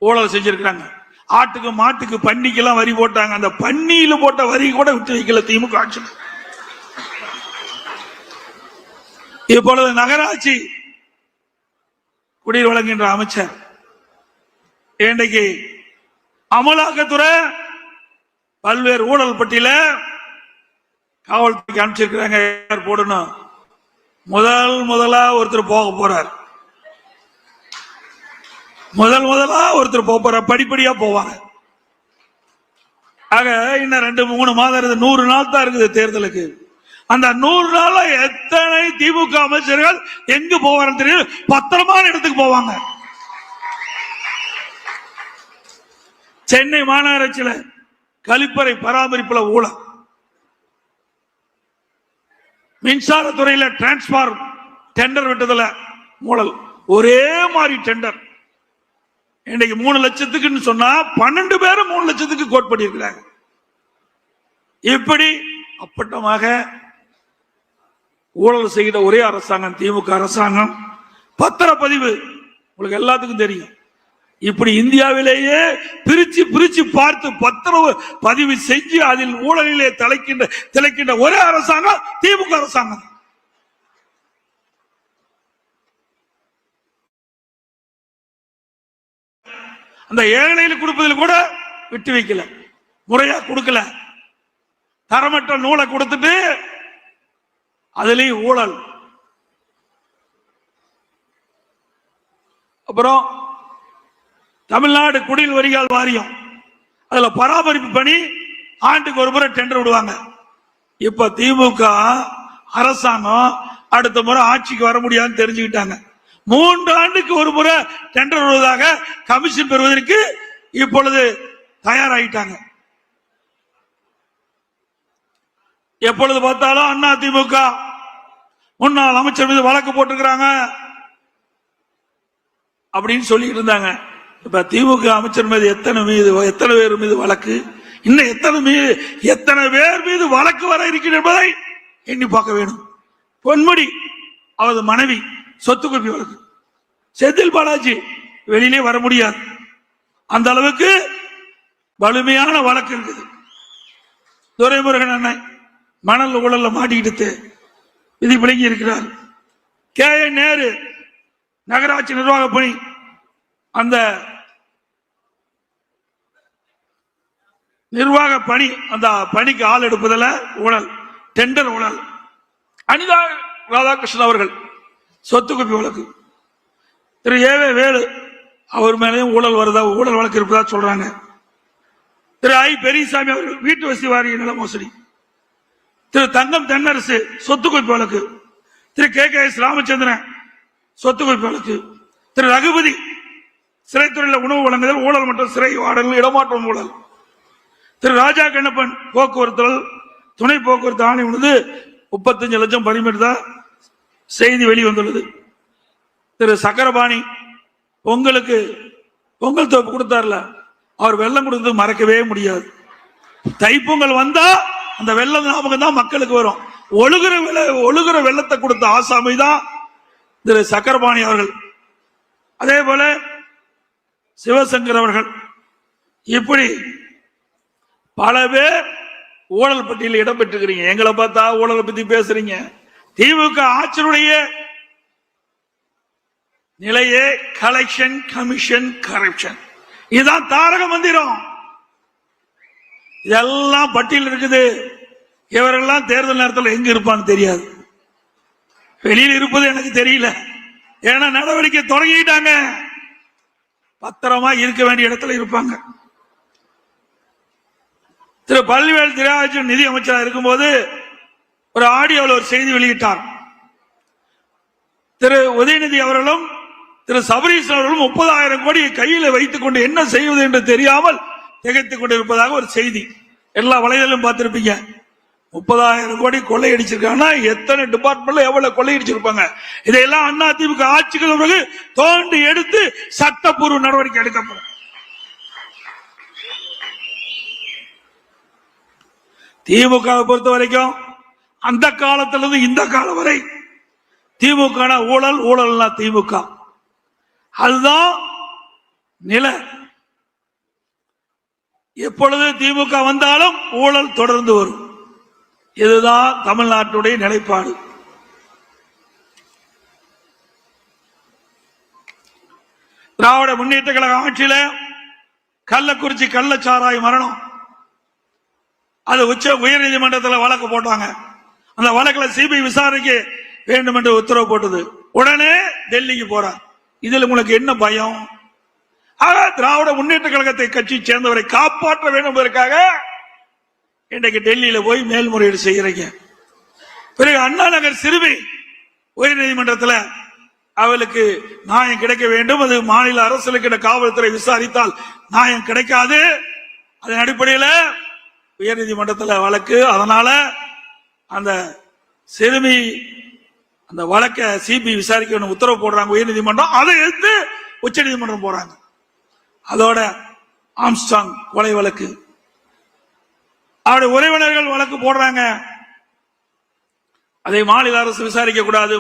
ஊழல் செஞ்சிருக்காங்க. ஆட்டுக்கு, மாட்டுக்கு, பன்னிக்கெல்லாம் வரி போட்டாங்க. அந்த பன்னியில போட்ட வரி கூட விட்டு வைக்கல திமுக ஆட்சி. இப்பொழுது நகராட்சி குடிநீர் வழங்குகின்ற அமைச்சர் இன்றைக்கு அமலாக்கத்துறை பல்வேறு ஊழல் பட்டியல காவல்துறைக்கு அனுப்பிச்சிருக்கிறாங்க. போடணும். முதலா ஒருத்தர் போக போறார், முதலா ஒருத்தர் போறார், படிப்படியா போவாங்க. ஆக இன்னும் 2-3 மாதம் இருக்குது, 100 நாள் தான் இருக்குது தேர்தலுக்கு. அந்த 100 நாள்ல எத்தனை திமுக அமைச்சர்கள் எங்கு போவார்கள் தெரியும், பத்திரமான இடத்துக்கு போவாங்க. சென்னை மாநகராட்சியில கழிப்பறை பராமரிப்புல ஊழல், மின்சாரத்துறையில டிரான்ஸ்பார்மர் டெண்டர் விட்டதுல ஊழல், ஒரே மாதிரி டெண்டர். இன்னைக்கு 3 லட்சத்துக்குன்னு சொன்னா 12 பேரும் 3 லட்சத்துக்கு கோட் பண்ணியிருக்கிறாங்க. இப்படி அப்பட்டமாக ஊழல் செய்கிற ஒரே அரசாங்கம் திமுக அரசாங்கம். பத்திரப்பதிவு உங்களுக்கு எல்லாத்துக்கும் தெரியும். இப்படி இந்தியாவிலேயே பிரிச்சு பார்த்து பத்திரப்பதிவு செஞ்சு அதில் ஊழலிலே திளைக்கின்ற ஒரே அரசாங்கம் திமுக அரசாங்கம். அந்த ஏழைகளுக்கு கொடுப்பதில் கூட விட்டு வைக்கல, முறையா கொடுக்கல, தரமற்ற நூலை கொடுத்துட்டு அதுலயும் ஊழல். அப்புறம் தமிழ்நாடு குடிநீர் வடிகால் வாரியம், அதுல பராமரிப்பு பணி ஆண்டுக்கு ஒரு முறை டெண்டர் விடுவாங்க. இப்ப திமுக அரசாங்கம் அடுத்த முறை ஆட்சிக்கு வர முடியாதுன்னு தெரிஞ்சுக்கிட்டாங்க. 3 ஆண்டுக்கு ஒரு முறை டெண்டர் வருவதாக கமிஷன் பெறுவதற்கு இப்பொழுது தயாராகிட்டாங்க. எப்பொழுது பார்த்தாலும் அதிமுக முன்னாள் அமைச்சர் மீது வழக்கு போட்டிருக்கிறாங்க அப்படின்னு சொல்லிட்டு இருந்தாங்க. இப்ப திமுக அமைச்சர் மீது எத்தனை பேர் மீது வழக்கு, இன்னும் எத்தனை பேர் மீது வழக்கு வர இருக்கிறது என்பதை எண்ணி பார்க்க வேண்டும். பொன்முடி அவரது மனைவி சொத்து குவிப்பு வழக்கு, செந்தில் பாலாஜி வெளியிலே வர முடியாது, அந்த அளவுக்கு வலிமையான வழக்கு இருக்குது. துரைமுருகன் அண்ணன் மணல் ஊழல்ல மாட்டிக்கிட்டு விதி விளங்கி இருக்கிறார். KN நேரு நகராட்சி நிர்வாக பணி, அந்த நிர்வாக பணி, அந்த பணிக்கு ஆள் எடுப்பதில் ஊழல், டெண்டர் ஊழல். அனிதா ராதாகிருஷ்ணன் அவர்கள் சொத்து குவிப்பு வழக்கு. திரு ஏவே வேலு அவர் மேலேயும் ஊழல் வருதா, ஊழல் வழக்கு இருப்பதா சொல்றாங்க. திரு ஐ பெரியசாமி அவர்கள் வீட்டு வசதி வாரிய நில மோசடி. திரு தங்கம் தென்னரசு சொத்து குவிப்பு வழக்கு. திரு KKS ராமச்சந்திரன் சொத்து குவிப்பு வழக்கு. திரு ரகுபதி சிறைத்துறையில் உணவு வழங்குதல் ஊழல் மற்றும் சிறை வாடகை இடமாற்றம் ஊழல். திரு ராஜா கண்ணப்பன் போக்குவரத்து துணை போக்குவரத்து ஆணை உள்ளது 35 லட்சம் பரிமாற்றதா செய்தி வெளிவந்துள்ளது. திரு சக்கரபாணி பொங்கலுக்கு பொங்கல் தோப்பு கொடுத்தார்ல, அவர் வெள்ளம் கொடுத்தது மறக்கவே முடியாது. தைப்பொங்கல் வந்தா அந்த வெள்ளம் ஞாபகம் தான் மக்களுக்கு வரும். ஒழுகுற வெள்ளத்தை கொடுத்த ஆசாமி தான் திரு சக்கரபாணி அவர்கள். அதே போல சிவசங்கர் அவர்கள். இப்படி பல பேர் ஊழல் பட்டியலில் இடம்பெற்றிருக்கிறீங்க. எங்களை பார்த்தா ஊழலை பத்தி பேசுறீங்க. திமுக ஆட்சியுடைய நிலையே கலெக்ஷன், கமிஷன், கரப்ஷன். இதுதான் தாரக மந்திரம். இதெல்லாம் பட்டியல் இருக்குது. இவரெல்லாம் தேர்தல் நேரத்தில் எங்க இருப்பான்னு தெரியாது. வெளியில் இருப்பது எனக்கு தெரியல. ஏன்னா நடவடிக்கை தொடங்கிட்டாங்க. பத்திரமா இருக்க வேண்டிய இடத்துல இருப்பாங்க. திரு பள்ளிவேல் தியாகராஜன் நிதி அமைச்சராக இருக்கும்போது ஒரு ஆடியோவில் ஒரு செய்தி வெளியிட்டார். திரு உதயநிதி அவர்களும் திரு சபரீஷ் அவர்களும் 30,000 கோடி கையில் வைத்துக் கொண்டு என்ன செய்வது என்று தெரியாமல் திகைத்துக் கொண்டிருப்பதாக ஒரு செய்தி எல்லா வலைதளம் பார்த்திருப்பீங்க. 30,000 கோடி கொள்ளையடிச்சிருக்காங்கன்னா எத்தனை டிபார்ட்மெண்ட்ல எவ்வளவு கொள்ளையடிச்சிருப்பாங்க. இதையெல்லாம் அதிமுக ஆட்சிக்கு பிறகு தோண்டி எடுத்து சட்டப்பூர்வ நடவடிக்கை எடுக்கப்படும். திமுக பொறுத்த வரைக்கும் அந்த காலத்திலிருந்து இந்த காலம் வரை திமுக ஊழல் திமுக அதுதான் நிலை. எப்பொழுது திமுக வந்தாலும் ஊழல் தொடர்ந்து வரும். இதுதான் தமிழ்நாட்டுடைய நிலைப்பாடு. திராவிட முன்னேற்ற கழக ஆட்சியில கள்ளக்குறிச்சி கள்ளச்சாராய மரணம், அது உயர் நீதிமன்றத்தில் வழக்கு போட்டாங்க. அந்த வழக்கில் சிபிஐ விசாரிக்க வேண்டும் என்று உத்தரவு போட்டது. உடனே டெல்லிக்கு போறார். இதுல உங்களுக்கு என்ன பயம்? திராவிட முன்னேற்ற கழகத்தை கட்சி சேர்ந்தவரை காப்பாற்ற வேண்டும் என்பதற்காக இன்றைக்கு டெல்லியில போய் மேல்முறையீடு செய்யறீங்க. பிறகு அண்ணா நகர் சிறுமி உயர் நீதிமன்றத்தில் அவளுக்கு நியாயம் கிடைக்க வேண்டும். அது மாநில அரசுக்கு காவல்துறை விசாரித்தால் நியாயம் கிடைக்காது. அதன் அடிப்படையில் உயர் நீதிமன்றத்தில் வழக்கு. அதனால அந்த சிறுமி அந்த வழக்கை சிபிஐ விசாரிக்க உத்தரவு போடுறாங்க உயர் நீதிமன்றம். அதை எடுத்து உச்ச நீதிமன்றம் போறாங்க. அதோட ஆம்ஸ்டாங் கொலை வழக்கு, அவருடைய உறவினர்கள் வழக்கு போடுறாங்க. அதை மாநில அரசு விசாரிக்க கூடாது,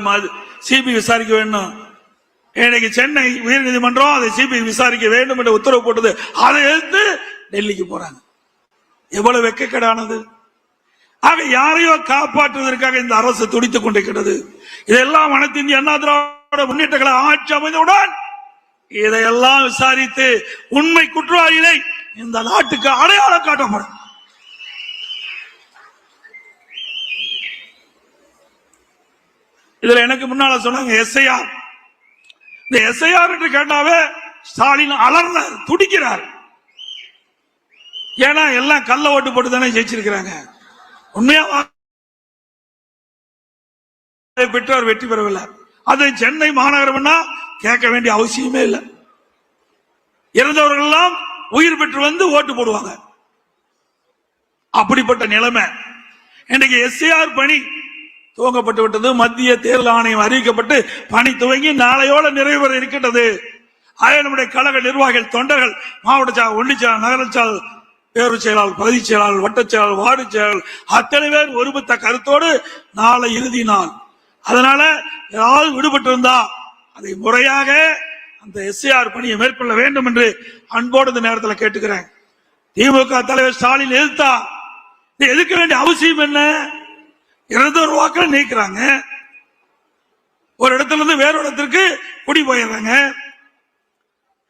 சிபிஐ விசாரிக்க வேண்டும். இன்னைக்கு சென்னை உயர் நீதிமன்றம் அதை சிபிஐ விசாரிக்க வேண்டும் என்று உத்தரவு போட்டது. அதை எடுத்து டெல்லிக்கு போறாங்க. எவ்வளவு வெட்கக்கேடானது! ஆக யாரையோ காப்பாற்றுவதற்காக இந்த அரசு துடித்துக் கொண்டிருக்கிறது. இதெல்லாம் அனைத்து இந்திய அண்ணா திராவிட முன்னேற்ற கழக ஆட்சி அமைந்தவுடன் இதையெல்லாம் விசாரித்து உண்மை குற்றவாளிகளை இந்த நாட்டுக்கு அடையாளம் காட்டப்படும். இதுல எனக்கு முன்னால சொன்னாங்க SIR. இந்த SIR என்று கேட்டாவே ஸ்டாலின் அலர்ந்தார், துடிக்கிறார். ஏன்னா எல்லாம் கள்ள ஓட்டு போட்டு தானே ஜெயிச்சிருக்கிறாங்க. உண்மையா பெற்றோர் வெற்றி பெறவில்லை. அது சென்னை மாநகரம்னா கேட்க வேண்டிய அவசியமே இல்லை. இறந்தவர்கள் எல்லாம் உயிர் பெற்று வந்து ஓட்டு போடுவாங்க. அப்படிப்பட்ட நிலைமை இன்னைக்கு எஸ்ஐஆர் பணி துவங்கப்பட்டு விட்டது. மத்திய தேர்தல் ஆணையம் அறிவிக்கப்பட்டு பணி துவங்கி நாளையோட நிறைவு பெற இருக்கின்றது. நம்முடைய கழக நிர்வாகிகள், தொண்டர்கள், மாவட்ட செயலாளர், ஒன்றிய நகரச்சாளர், பேரூர் செயலாளர், பகுதி செயலாளர், வட்டச் செயலாளர், வார்டு செயலாளர் அத்தனை பேர் ஒருமித்த கருத்தோடு நாளை இறுதி நாள். அதனால ஏதாவது விடுபட்டு இருந்தா அதை முறையாக அந்த எஸ்ஐஆர் பணியை மேற்கொள்ள வேண்டும் என்று அன்போடு இந்த நேரத்தில் கேட்டுக்கிறேன். திமுக தலைவர் ஸ்டாலின் எதிர்த்தா எதிர்க்க வேண்டிய அவசியம் என்ன? 200 வாக்கள் நீக்கிறாங்க. ஒரு இடத்துல இருந்து வேற இடத்திற்கு குடி போயிடுறாங்க.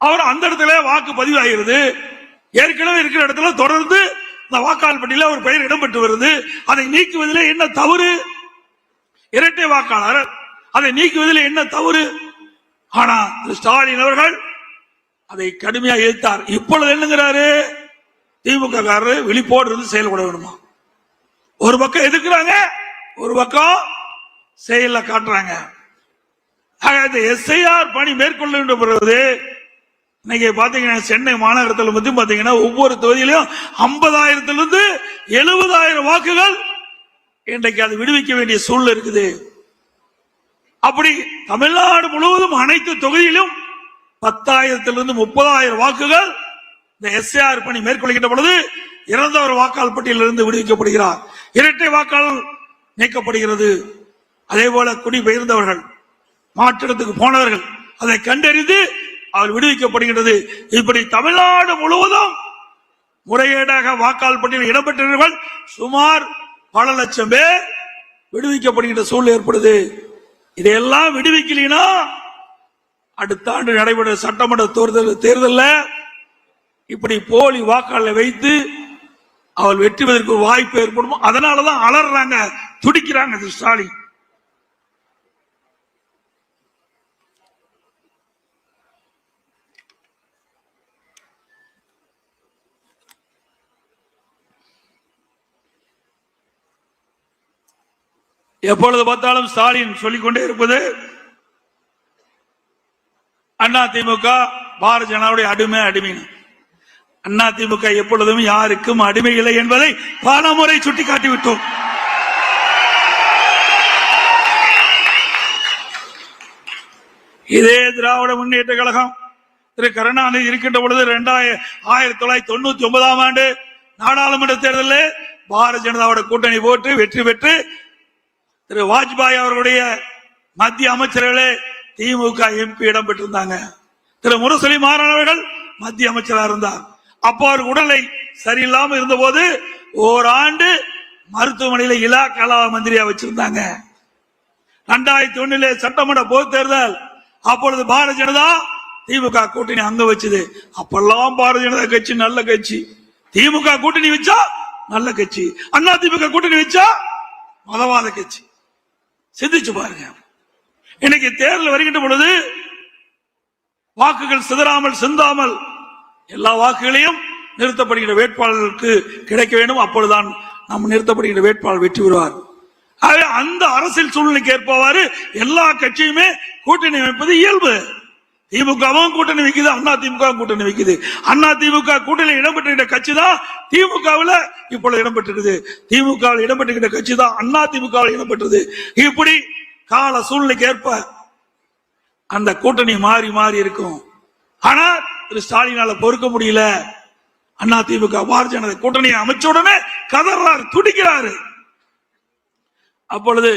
அவர் அந்த இடத்துல வாக்கு பதிவாகிறது. ஏற்கனவே இருக்கிற இடத்துல தொடர்ந்து இந்த வாக்காளர் பட்டியலில் ஒரு பெயர் இடம்பெற்று வருது. அதை நீக்குவதில் என்ன தவறு? இரட்டை வாக்காளர், அதை நீக்குவதில் என்ன தவறு? ஆனா ஸ்டாலின் அவர்கள் அதை கடுமையாக எதிர்த்தார். இப்பொழுது என்னங்கிறாரு? திமுக காரர் விழிப்போடு இருந்து செயல்பட வேணுமா? ஒரு பக்கம் எதிர்க்கிறாங்க, ஒரு பக்கம் செயல காட்டுறாங்க. எஸ்ஐஆர் பணி மேற்கொள்ள வேண்டும். இன்னைக்கு பாத்தீங்கன்னா சென்னை மாநகரத்தில் பத்தி பாத்தீங்கன்னா ஒவ்வொரு தொகுதியிலும் 50,000 70,000 வாக்குகள் இன்றைக்கு அது விடுவிக்க வேண்டிய சூழ்நிலை இருக்குது. அப்படி தமிழ்நாடு முழுவதும் அனைத்து தொகுதியிலும் 10,000 30,000 வாக்குகள் இந்த எஸ்ஐஆர் பணி மேற்கொள்கின்ற பொழுது இறந்தவர் வாக்காளர் பட்டியலிருந்து விடுவிக்கப்படுகிறார். இரட்டை வாக்காளர் நீக்கப்படுகிறது. அதே போல குடிபெயர்ந்தவர்கள், மாற்றிடத்துக்கு போனவர்கள் அதை கண்டறிந்து அவர் விடுவிக்கப்படுகிறது. இப்படி தமிழ்நாடு முழுவதும் முறைகேடாக வாக்காளர் பட்டியலில் இடம்பெற்றவர்கள் சுமார் பல லட்சம் பேர் விடுவிக்கப்படுகின்ற சூழ்நிலை ஏற்படுது. இதையெல்லாம் விடுவிக்கலனா அடுத்த ஆண்டு நடைபெற்ற சட்டமன்ற தேர்தலில் இப்படி போலி வாக்காளரை வைத்து அவள் வெற்றி பெறுவதற்கு ஒரு வாய்ப்பு ஏற்படும். அதனாலதான் அலறாங்க, துடிக்கிறாங்க ஸ்டாலின். எப்பொழுது பார்த்தாலும் ஸ்டாலின் சொல்லிக்கொண்டே இருப்பது அண்ணா திமுக பாரதிய ஜனதாவுடைய அடிமை. அண்ணா திமுக எப்பொழுதும் யாருக்கும் அடிமை இல்லை என்பதை பல முறை சுட்டிக்காட்டிவிட்டோம். இதே திராவிட முன்னேற்ற கழகம் திரு கருணாநிதி இருக்கின்ற பொழுது 1999 ஆண்டு நாடாளுமன்ற தேர்தலில் பாரதிய ஜனதாவோட கூட்டணி போட்டு வெற்றி பெற்று திரு வாஜ்பாய் அவர்களுடைய மத்திய அமைச்சர்களே திமுக எம்பி இடம் பெற்றிருந்தாங்க. திரு முரசொலி மாறன் அவர்கள் மத்திய அமைச்சராக இருந்தார். அப்போ அவர் உடல்நிலை சரியில்லாமல் இருந்த போது ஓராண்டு மருத்துவமனையில் இலாக்கா மந்திரியா வச்சிருந்தாங்க. 2001 சட்டமன்ற பொது தேர்தல், அப்பொழுது பாரதிய ஜனதா திமுக கூட்டணி அங்க வச்சது. அப்பெல்லாம் பாரதிய ஜனதா கட்சி நல்ல கட்சி, திமுக கூட்டணி வச்சா நல்ல கட்சி, அண்ணா திமுக கூட்டணி வச்சா மதவாத கட்சி. சிந்திச்சு பாருங்க. இன்னைக்கு தேர்தல் வருகின்ற பொழுது வாக்குகள் சிதறாமல் சிந்தாமல் எல்லா வாக்குகளையும் நிறுத்தப்படுகிற வேட்பாளர்களுக்கு கிடைக்க வேண்டும். அப்பொழுதுதான் நாம் நிறுத்தப்படுகிற வேட்பாளர் வெற்றி பெறுவார். அந்த அரசியல் சூழ்நிலைக்கு ஏற்பவாறு எல்லா கட்சியுமே கூட்டணி அமைப்பது இயல்பு. திமுகவும் கூட்டணி வைக்குது, அண்ணா திமுக கூட்டணி வைக்குது. அண்ணா திமுக கூட்டணி இடம்பெற்ற கட்சி தான் திமுகவில் இப்பொழுது இடம்பெற்றிருக்குது. திமுகவில் இடம்பெற்ற கட்சி தான் அண்ணா திமுகவில் இடம்பெற்றது. இப்படி கால சூழ்நிலைக்கு ஏற்ப அந்த கூட்டணி மாறி மாறி இருக்கும். ஆனா திரு ஸ்டாலினால பொறுக்க முடியல. அண்ணா திமுக பாரதிய ஜனதா கூட்டணியை அமைச்ச உடனே கதறாரு, துடிக்கிறாரு. அப்பொழுது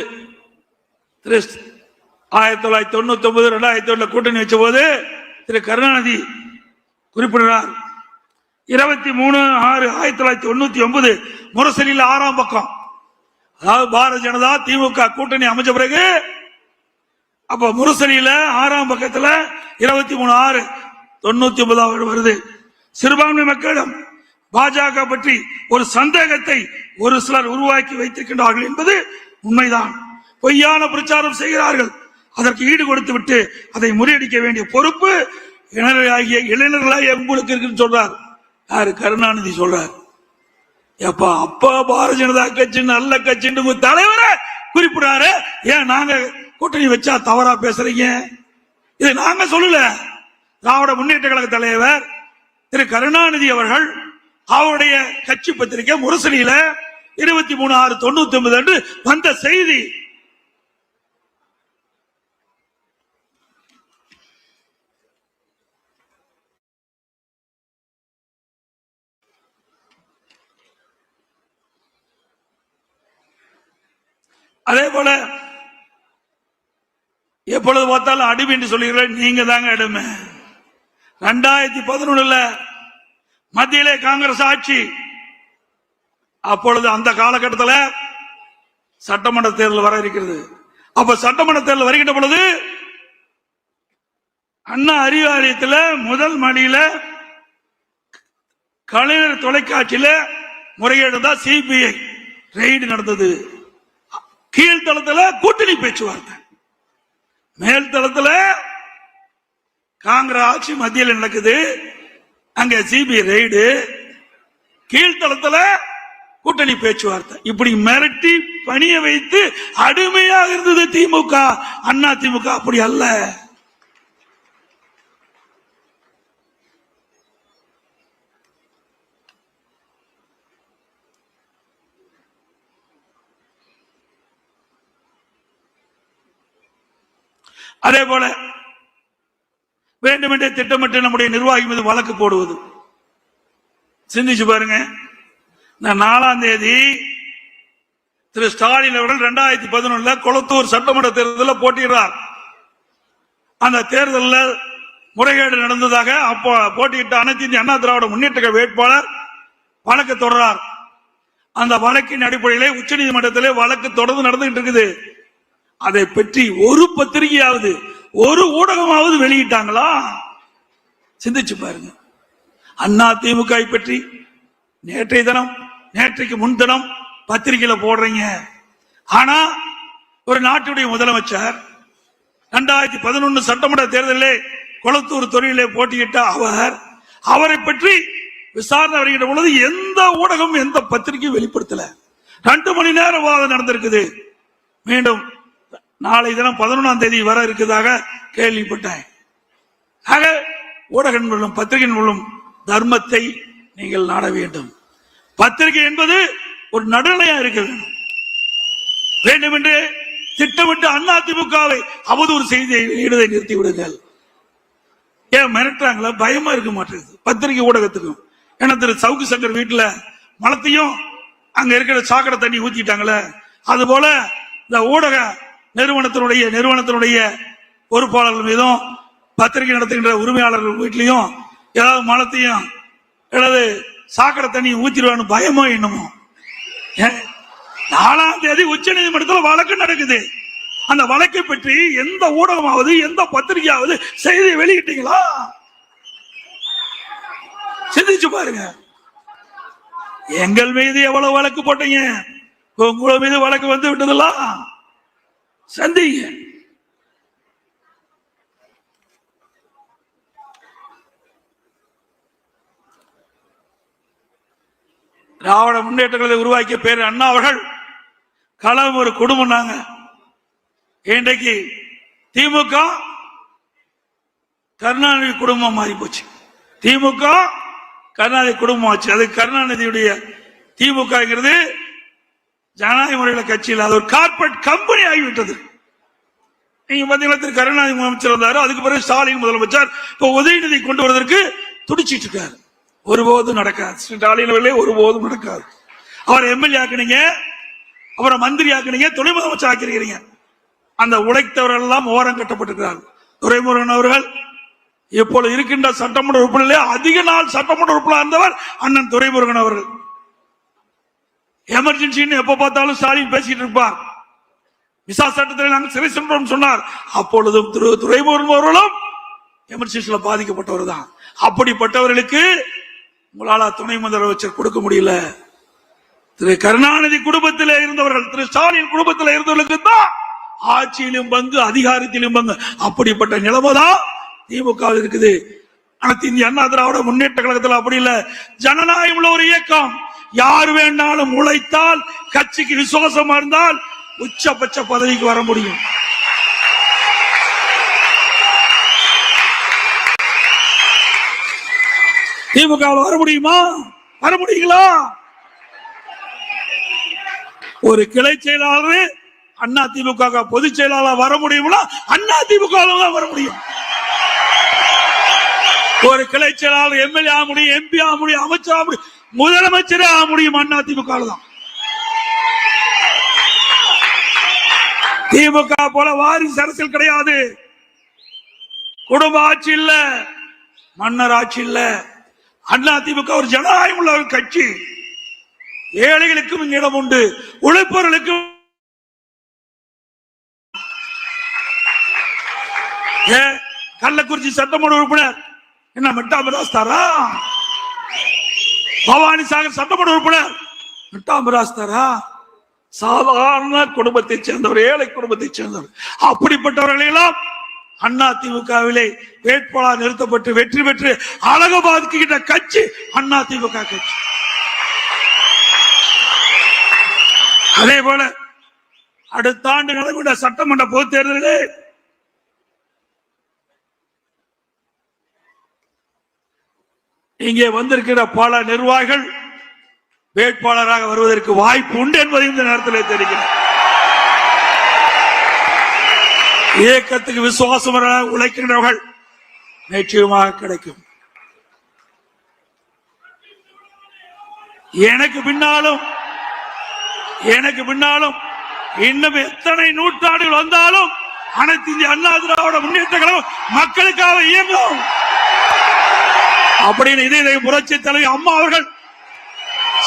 1999 2001 கூட்டணி வச்ச போது திரு கருணாநிதி குறிப்பிடுறார். 23/6/1999 முரசொலியில் 6ஆம் பக்கம், அதாவது பாரதிய ஜனதா திமுக கூட்டணி அமைச்ச பிறகு அப்ப முரசொலியில 6ஆம் பக்கத்துல 23/6/1999 வருது. சிறுபான்மை மக்களிடம் பாஜக பற்றி ஒரு சந்தேகத்தை ஒரு சிலர் உருவாக்கி வைத்திருக்கின்றார்கள் என்பது உண்மைதான். பொய்யான பிரச்சாரம் செய்கிறார்கள். அதற்கு ஈடு கொடுத்து விட்டு அதை முறியடிக்க வேண்டிய பொறுப்பு இளைஞர்களாகிய உங்களுக்கு இருக்குன்னு சொல்றார். யாரு? கருணாநிதி சொல்றார். அப்ப பாரதிய ஜனதா கட்சி நல்ல கட்சி தலைவரை குறிப்பிடாரு. ஏன் நாங்க கூட்டணி வச்சா தவறா பேசுறீங்க. இது நாங்க சொல்லல. திராவிட முன்னேற்ற கழக தலைவர் திரு கருணாநிதி அவர்கள் அவருடைய கட்சி பத்திரிகை முரசொலியில 23/6/99 அன்று வந்த செய்தி. அதே போல எப்பொழுது பார்த்தாலும் அடிமை என்று சொல்லுகிறீர்கள். நீங்க தாங்க அடிமை. 2011 மத்தியிலே காங்கிரஸ் ஆட்சி. அப்பொழுது அந்த காலகட்டத்தில் சட்டமன்ற தேர்தல் வர இருக்கிறது. அப்ப சட்டமன்ற தேர்தல் வருகின்ற பொழுது அண்ணா அறிவாலயத்தில் முதல் மாடியில கலைஞர் தொலைக்காட்சியில முறைகேடு தான் சிபிஐ ரெய்டு நடந்தது. கீழ்த்தளத்தில் கூட்டணி பேச்சுவார்த்தை, மேல் தளத்துல காங்கிரஸ் ஆட்சி மத்தியில் நடக்குது, அங்க சிபிஐ ரெய்டு, கீழ்த்தளத்துல கூட்டணி பேச்சுவார்த்தை. இப்படி மிரட்டி பணிய வைத்து அடிமையாக இருந்தது திமுக. அண்ணா திமுக அப்படி அல்ல. அதே போல வேண்டுமென்றே திட்டமிட்டு நம்முடைய நிர்வாகி மீது வழக்கு போடுவது. சிந்திச்சு பாருங்க. 4ஆம் தேதி திரு ஸ்டாலின் அவர்கள் 2011 கொளத்தூர் சட்டமன்ற தேர்தலில் போட்டியிடுறார். அந்த தேர்தலில் முறைகேடு நடந்ததாக அப்போ போட்டியிட்ட அனைத்து இந்திய அண்ணா திராவிட முன்னேற்ற வேட்பாளர் வழக்கு தொடர்றார். அந்த வழக்கின் அடிப்படையிலே உச்சநீதிமன்றத்திலே வழக்கு தொடர்ந்து நடந்துகிட்டு இருக்குது. அதை பற்றி ஒரு பத்திரிகையாவது ஒரு ஊடகமாவது வெளியிட்டாங்களா? சிந்திச்சு பாருங்க. அண்ணா திமுக பற்றி நேற்றைக்கு முன்தினம் பத்திரிகையில போடுறீங்க. ஆனா ஒரு நாட்டுடைய முதலமைச்சர் 2011 சட்டமன்ற தேர்தலில் கொளத்தூர் தொழிலே போட்டியிட்ட அவரை பற்றி விசாரணை வருகின்ற பொழுது எந்த ஊடகம் எந்த பத்திரிகையும் வெளிப்படுத்தல. 2 மணி நேரம் வாதம் நடந்திருக்குது. மீண்டும் நாளை தினம் 11ஆம் தேதி வர இருக்குதாக கேள்விப்பட்டேன். ஆக ஊடகம் மூலம் பத்திரிகை மூலம் தர்மத்தை நீங்கள் நாட வேண்டும். பத்திரிகை என்பது ஒரு நடுநிலையா இருக்க வேண்டும் என்று திட்டமிட்டு அண்ணா திமுகவை அவதூறு செய்தியை வெளியிடுவதை நிறுத்தி விடுங்கள். ஏன் மிரட்டுறாங்களா? பயமா இருக்க மாட்டேங்குது பத்திரிகை ஊடகத்துக்கும். ஏன்னா திரு சவுக்கு சங்கர் வீட்டுல மலத்தையும் அங்க இருக்கிற சாக்கடை தண்ணி ஊத்திட்டாங்களே, அது போல இந்த ஊடக நிறுவனத்தினுடைய பொறுப்பாளர்கள் மீதும் பத்திரிகை நடத்துகின்ற உரிமையாளர்கள் வீட்லையும் ஏதாவது மலத்தையும் அல்லது சாக்கடை தண்ணி ஊத்திடுவான்னு பயமோ என்னமோ. 4ஆம் தேதி உச்ச நீதிமன்றத்தில் வழக்கு நடக்குது. அந்த வழக்கை பற்றி எந்த ஊடகமாவது எந்த பத்திரிகையாவது செய்தியை வெளியிட்டீங்களா? சிந்திச்சு பாருங்க. எங்கள் மீது எவ்வளவு வழக்கு போட்டீங்க, உங்கள மீது வழக்கு வந்து விட்டதெல்லாம் சந்திங்க. திராவிட முன்னேற்றங்களை உருவாக்கிய பேர் அண்ணா அவர்கள் களம் ஒரு குடும்பம். இன்றைக்கு திமுக கருணாநிதி குடும்பம் மாறி போச்சு. திமுக கருணாநிதி குடும்பம் ஆச்சு. அது கருணாநிதியுடைய திமுக ஜனநாயக முறையில் கட்சியில் அது ஒரு கார்பரேட் கம்பெனி ஆகிவிட்டது. நீங்க பாத்தீங்கன்னா திரு கருணாநிதி முதலமைச்சர் வந்தாரு, அதுக்கு பிறகு ஸ்டாலின் முதலமைச்சர். இப்ப உதயநிதி கொண்டு வருவதற்கு துடிச்சிட்டு இருக்காரு. ஒருபோதும் நடக்காது. ஸ்டாலின் ஒருபோதும் நடக்காது. அவர் எம்எல்ஏ ஆக்கினீங்க, அப்புறம் மந்திரி ஆக்கினீங்க, துணை முதலமைச்சர் ஆக்கிருக்கிறீங்க. அந்த உழைத்தவர்கள் எல்லாம் ஓரம் கட்டப்பட்டிருக்கிறார்கள். துரைமுருகன் அவர்கள் இப்பொழுது இருக்கின்ற சட்டமன்ற உறுப்பினர்களே அதிக நாள் சட்டமன்ற உறுப்பினர் இருந்தவர் அண்ணன் துரைமுருகன் அவர்கள். எமர்ஜென்சின்னு எப்ப பார்த்தாலும் ஸ்டாலின் பேசிட்டு இருப்பார். விசா சட்டத்தில் நாங்கள் சிறை சென்றோம் சொன்னார். அப்பொழுதும் துரைமுருகன் அவர்களும் எமர்ஜென்சியில பாதிக்கப்பட்டவர் தான். அப்படிப்பட்டவர்களுக்கு உங்களால துணை முதலமைச்சர் கொடுக்க முடியல. திரு கருணாநிதி குடும்பத்தில் இருந்தவர்கள், திரு ஸ்டாலின் குடும்பத்தில் இருந்தவர்களுக்கு தான் ஆட்சியிலும் பங்கு, அதிகாரத்திலும் பங்கு. அப்படிப்பட்ட நிலைமைதான் திமுக இருக்குது. அனைத்து இந்திய அண்ணா திராவிட முன்னேற்ற கழகத்தில் அப்படி இல்ல. ஜனநாயகம் உள்ள ஒரு இயக்கம். யார் வேண்டாலும் உழைத்தால், கட்சிக்கு விசுவாசமா இருந்தால் உச்சபட்ச பதவிக்கு வர முடியும். திமுக வர முடியுமா? வர முடியுங்களா? ஒரு கிளை செயலாளர் அண்ணா திமுக பொதுச் செயலாளர் வர முடியும்னா அண்ணா திமுக தான் வர முடியும். ஒரு கிளை செயலாளர் எம்எல்ஏ ஆக முடியும், எம்பி ஆக முடியும், அமைச்சர் ஆக முடியும், முதலமைச்சரே ஆக முடியும் அண்ணா திமுக தான். திமுக போல வாரிசு அரசியல் கிடையாது. குடும்ப ஆட்சி இல்ல, மன்னர் ஆட்சி இல்ல. அண்ணா திமுக ஒரு ஜனநாயகம் உள்ள ஒரு கட்சி. ஏழைகளுக்கும் இடம் உண்டு, உழைப்பவர்களுக்கும். கள்ளக்குறிச்சி சட்டமன்ற உறுப்பினர் என்ன மெட்டாமிராஸ் தாரா? பவானி சாகர் சட்டமன்ற உறுப்பினர் மெட்டாமிராஸ் தாரா? சாதாரண குடும்பத்தை சேர்ந்தவர், ஏழை குடும்பத்தை சேர்ந்தவர். அப்படிப்பட்டவர்கள் எல்லாம் அண்ணா திமுகவிலே வேட்பாளர் நிறுத்தப்பட்டு வெற்றி பெற்று அழகபாதிக்கின்ற கட்சி அண்ணா திமுக கட்சி. அதே போல அடுத்த ஆண்டு நடைபெற்ற சட்டமன்ற பொதுத் தேர்தலிலே இங்கே வந்திருக்கிற பல நிர்வாகிகள் வேட்பாளராக வருவதற்கு வாய்ப்பு உண்டு என்பதை இந்த நேரத்தில் தெரிகிறது. இயக்கத்துக்கு விசுவாசமாக உழைக்கின்றவர்கள் நிச்சயமாக கிடைக்கும். எனக்கு பின்னாலும் இன்னும் எத்தனை நூற்றாண்டுகள் வந்தாலும் அனைத்து இந்திய அண்ணா திராவிட முன்னேற்ற கழகம் மக்களுக்காக இயங்கும் அப்படின்னு இதே புரட்சி தலைவி அம்மா அவர்கள்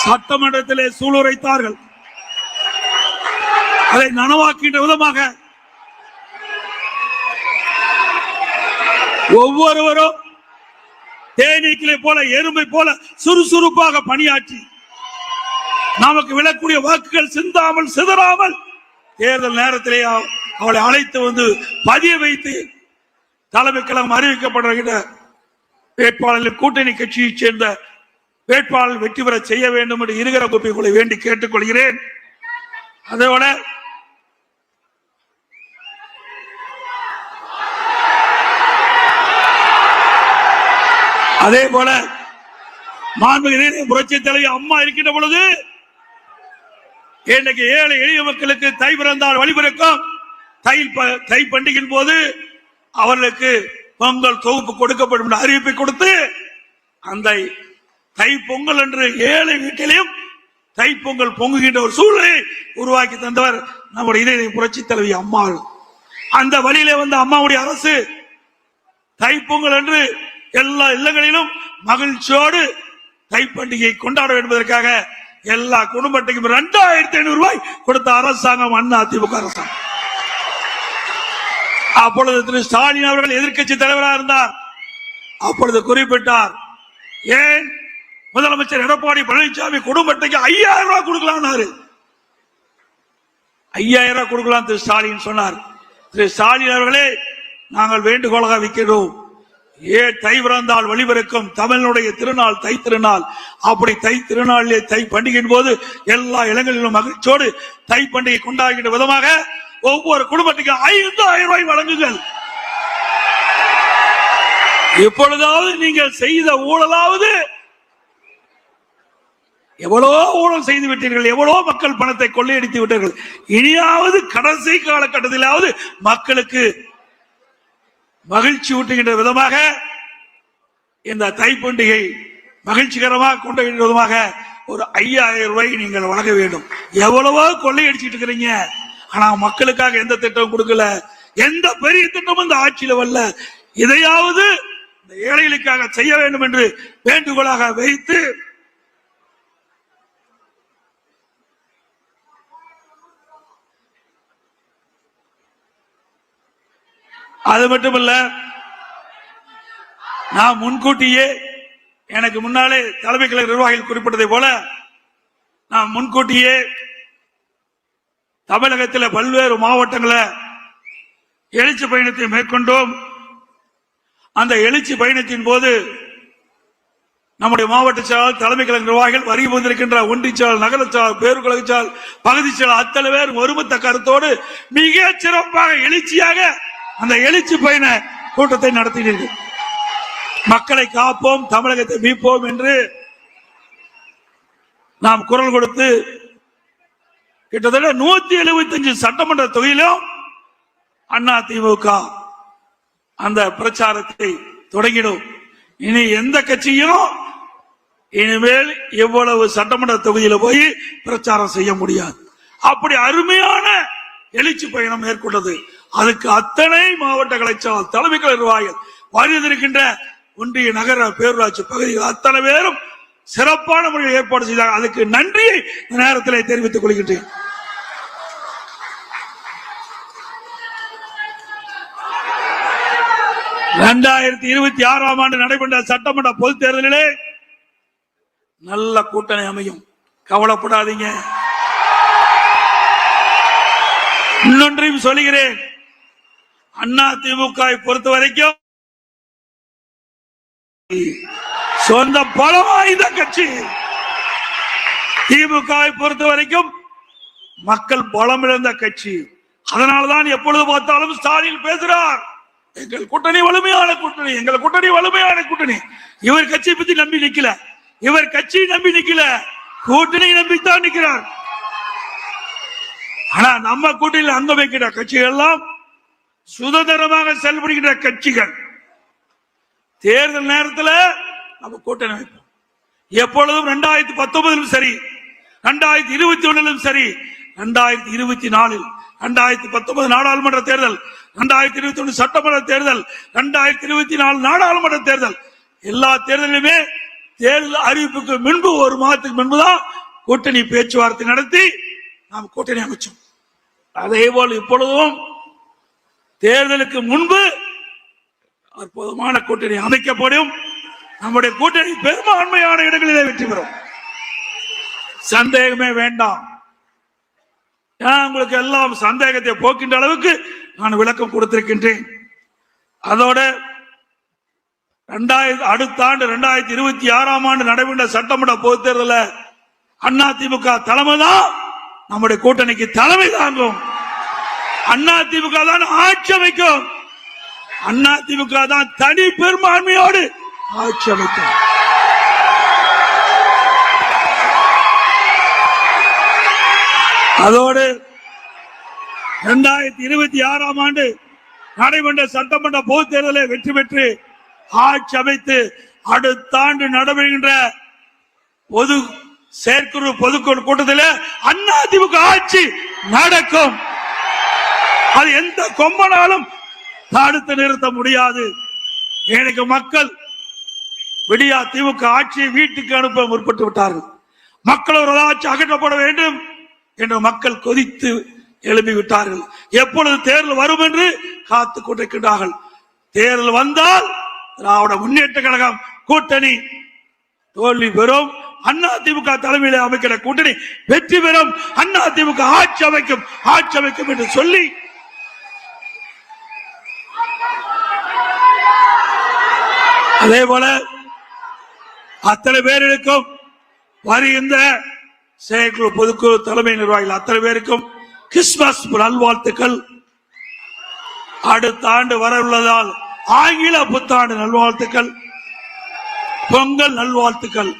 சட்டமன்றத்திலே சூளுரைத்தார்கள். அதை நனவாக்கின்ற விதமாக ஒவ்வொருவரும் தேனீக்களை போல எறும்பை போல சுறுசுறுப்பாக பணியாற்றி நமக்கு விழக்கூடிய வாக்குகள் சிந்தாமல் சிதறாமல் தேர்தல் நேரத்திலே அவளை அழைத்து வந்து பதிய வைத்து தலைமை கழகம் அறிவிக்கப்படுகிற வேட்பாளர்கள் கூட்டணி கட்சியைச் சேர்ந்த வேட்பாளர் வெற்றி பெற செய்ய வேண்டும் என்று இருகர கோப்பைகளை வேண்டி கேட்டுக் கொள்கிறேன். அதோட அதே போல மாண்புமிகு புரட்சி தலைவி அம்மா இருக்கின்ற பொழுது இன்னைக்கு ஏழை எளிய மக்களுக்கு தை பிறந்தால் வழிபிறக்கும் தை பண்டிகையின் போது அவர்களுக்கு பொங்கல் தொகுப்பு கொடுக்கப்படும் அறிவிப்பை கொடுத்து அந்த தை பொங்கல் என்று ஏழை வீட்டிலையும் தை பொங்கல் பொங்குகின்ற ஒரு சூழலை உருவாக்கி தந்தவர் நம்முடைய இதய புரட்சி தலைவி அம்மா. அந்த வழியிலே வந்த அம்மாவுடைய அரசு தை பொங்கல் என்று எல்லா இல்லங்களிலும் மகிழ்ச்சியோடு தை பண்டிகை கொண்டாட என்பதற்காக எல்லா குடும்பத்தையும் 2500 ரூபாய் கொடுத்த அரசாங்கம் அண்ணா திமுக அரசாங்கம். அப்பொழுது திரு ஸ்டாலின் அவர்கள் எதிர்க்கட்சி தலைவராக இருந்தார். அப்பொழுது குறிப்பிட்டார், ஏன் முதலமைச்சர் எடப்பாடி பழனிசாமி குடும்பத்துக்கு 5000 ரூபாய் கொடுக்கலாம், 5000 ரூபாய் கொடுக்கலாம் திரு ஸ்டாலின் சொன்னார். திரு ஸ்டாலின் அவர்களே, நாங்கள் வேண்டுகோளாக வைக்கிறோம், தை பிறந்தால் வழிபிறக்கும் தமிழனுடைய திருநாள் தை திருநாள். அப்படி தை திருநாளிலே தை பண்டிகையின் போது எல்லா இடங்களிலும் மகிழ்ச்சியோடு தை பண்டிகை கொண்டாடுகின்ற விதமாக ஒவ்வொரு குடும்பத்துக்கும் 5000 ரூபாய் வழங்குங்கள். இப்பொழுதாவது நீங்கள் செய்த ஊழலாவது, எவ்வளவோ ஊழல் செய்து விட்டீர்கள், எவ்வளவோ மக்கள் பணத்தை கொள்ளையடித்து விட்டீர்கள், இனியாவது கடைசி காலகட்டத்திலாவது மக்களுக்கு மகிழ்ச்சி ஊட்டுகின்ற விதமாக இந்த தை பண்டிகை மகிழ்ச்சிகரமாக கொண்டாடுகின்ற விதமாக ஒரு 5000 ரூபாய் நீங்கள் வழங்க வேண்டும். எவ்வளவோ கொள்ளையடிச்சிட்டு இருக்கிறீங்க, ஆனா மக்களுக்காக எந்த திட்டம் கொடுக்கல, எந்த பெரிய திட்டமும் இந்த ஆட்சியில் வரல. இதையாவது இந்த ஏழைகளுக்காக செய்ய வேண்டும் என்று வேண்டுகோளாக வைத்து அது மட்டுமல்ல, நான் முன்கூட்டியே எனக்கு முன்னாலே தலைமை கழக நிர்வாகிகள் குறிப்பிட்டதை போல நான் முன்கூட்டியே தமிழகத்தில் பல்வேறு மாவட்டங்களில் எழுச்சி பயணத்தை மேற்கொண்டோம். அந்த எழுச்சி பயணத்தின் போது நம்முடைய மாவட்ட செயலாளர் தலைமை கழக நிர்வாகிகள் வருகை வந்திருக்கின்ற ஒன்றிய செயலாளர், நகர செயலாளர், பேருக்குழு செயலாளர், பகுதி செயலாளர் அத்தனை பேர் ஒருமித்த கருத்தோடு மிக சிறப்பாக எழுச்சியாக அந்த எழுச்சி பயண கூட்டத்தை நடத்தினீர்கள். மக்களை காப்போம், தமிழகத்தை மீட்போம் என்று நாம் குரல் கொடுத்து கிட்டத்தட்ட 175 சட்டமன்ற தொகுதியிலும் அதிமுக அந்த பிரச்சாரத்தை தொடங்கிடும். இனி எந்த கட்சியும் இனிமேல் எவ்வளவு சட்டமன்ற தொகுதியில் போய் பிரச்சாரம் செய்ய முடியாது. அப்படி அருமையான எழுச்சி பயணம் மேற்கொண்டது. அதுக்கு அத்தனை மாவட்ட கலைச்சல் தலைமை நிர்வாகிகள் வருகின்ற ஒன்றிய நகர பேரூராட்சி பகுதிகள் அத்தனை பேரும் சிறப்பான முறையில் ஏற்பாடு செய்தார். அதுக்கு நன்றியை இந்த நேரத்தில் தெரிவித்துக் கொள்கின்றேன். ஆண்டு நடைபெற்ற சட்டமன்ற பொதுத் தேர்தலிலே நல்ல கூட்டணி அமையும், கவலைப்படாதீங்க. இன்னொன்றையும் சொல்கிறேன், அதிமுக பொறுத்த வரைக்கும் சொந்த பலம் வாய்ந்த கட்சி. திமுக பொறுத்த வரைக்கும் மக்கள் பலம் இழந்த கட்சி. அதனால்தான் எப்பொழுது பார்த்தாலும் ஸ்டாலின் பேசுறார், எங்கள் கூட்டணி வலிமையான கூட்டணி, எங்கள் கூட்டணி வலிமையான கூட்டணி. இவர் கட்சியை பத்தி நம்பி நிக்கல, இவர் கட்சியை நம்பி நிக்கல, கூட்டணி நம்பித்தான் நிற்கிறார். ஆனா நம்ம கூட்டணியில் அங்க வைக்கிற கட்சிகள் எல்லாம் சுதந்திரமாக செயல்படுகின்ற கட்சிகள். தேர்தல் நேரத்தில் நம்ம கூட்டணி வைப்போம். எப்பொழுதும் 2019 சரி, 2021 சரி, 2024, 2019 நாடாளுமன்ற தேர்தல், 2021 சட்டமன்ற தேர்தல், 2024 நாடாளுமன்ற தேர்தல், எல்லா தேர்தலிலுமே தேர்தல் அறிவிப்புக்கு முன்பு ஒரு மாதத்துக்கு முன்புதான் கூட்டணி பேச்சுவார்த்தை நடத்தி நாம் கூட்டணி அமைச்சோம். அதே போல் இப்பொழுதும் தேர்தலுக்கு முன்பு அற்புதமான கூட்டணி அமைக்கப்படும். நம்முடைய கூட்டணி பெரும்பான்மையான இடங்களிலே வெற்றி பெறும், சந்தேகமே வேண்டாம். உங்களுக்கு எல்லாம் சந்தேகத்தை போக்கின்ற அளவுக்கு நான் விளக்கம் கொடுத்திருக்கின்றேன். அதோட அடுத்த ஆண்டு 2026 ஆண்டு நடைபெற்ற சட்டமன்ற பொதுத் தேர்தலில் அதிமுக தலைமை தான் நம்முடைய கூட்டணிக்கு தலைமை தாங்கும். அதிமுக தான் ஆட்சி அமைக்கும், அதிமுக தான் தனி பெரும்பான்மையோடு ஆட்சி அமைக்கும். அதோடு 2026 ஆண்டு நடைபெற்ற சட்டமன்ற பொதுத் தேர்தலில் வெற்றி பெற்று ஆட்சி அமைத்து அடுத்த ஆண்டு நடைபெறுகின்ற பொது செயற்குழு பொதுக்குழு கூட்டத்தில் அதிமுக ஆட்சி நடக்கும். அது எந்த கொம்பனாலும் தடுத்து நிறுத்த முடியாது. எனக்கு மக்கள் விடியா திமுக ஆட்சியை வீட்டுக்கு அனுப்ப முற்பட்டு விட்டார்கள். மக்கள் ஒரு ஆட்சி அகற்றப்பட வேண்டும் என்று மக்கள் கொதித்து எழுப்பிவிட்டார்கள். எப்பொழுது தேர்தல் வரும் என்று காத்துக் கொண்டிருக்கின்றார்கள். தேர்தல் வந்தால் திராவிட முன்னேற்ற கழகம் கூட்டணி தோல்வி பெறும், அதிமுக தலைமையில் அமைக்கிற கூட்டணி வெற்றி பெறும், அதிமுக ஆட்சி அமைக்கும் என்று சொல்லி அதே போல அத்தனை பேருக்கும் வருகின்ற செயற்குழு பொதுக்குழு தலைமை நிர்வாகிகள் அத்தனை பேருக்கும் கிறிஸ்துமஸ் நல்வாழ்த்துக்கள். அடுத்த ஆண்டு வர உள்ளதால் ஆங்கில புத்தாண்டு நல்வாழ்த்துக்கள், பொங்கல் நல்வாழ்த்துக்கள்.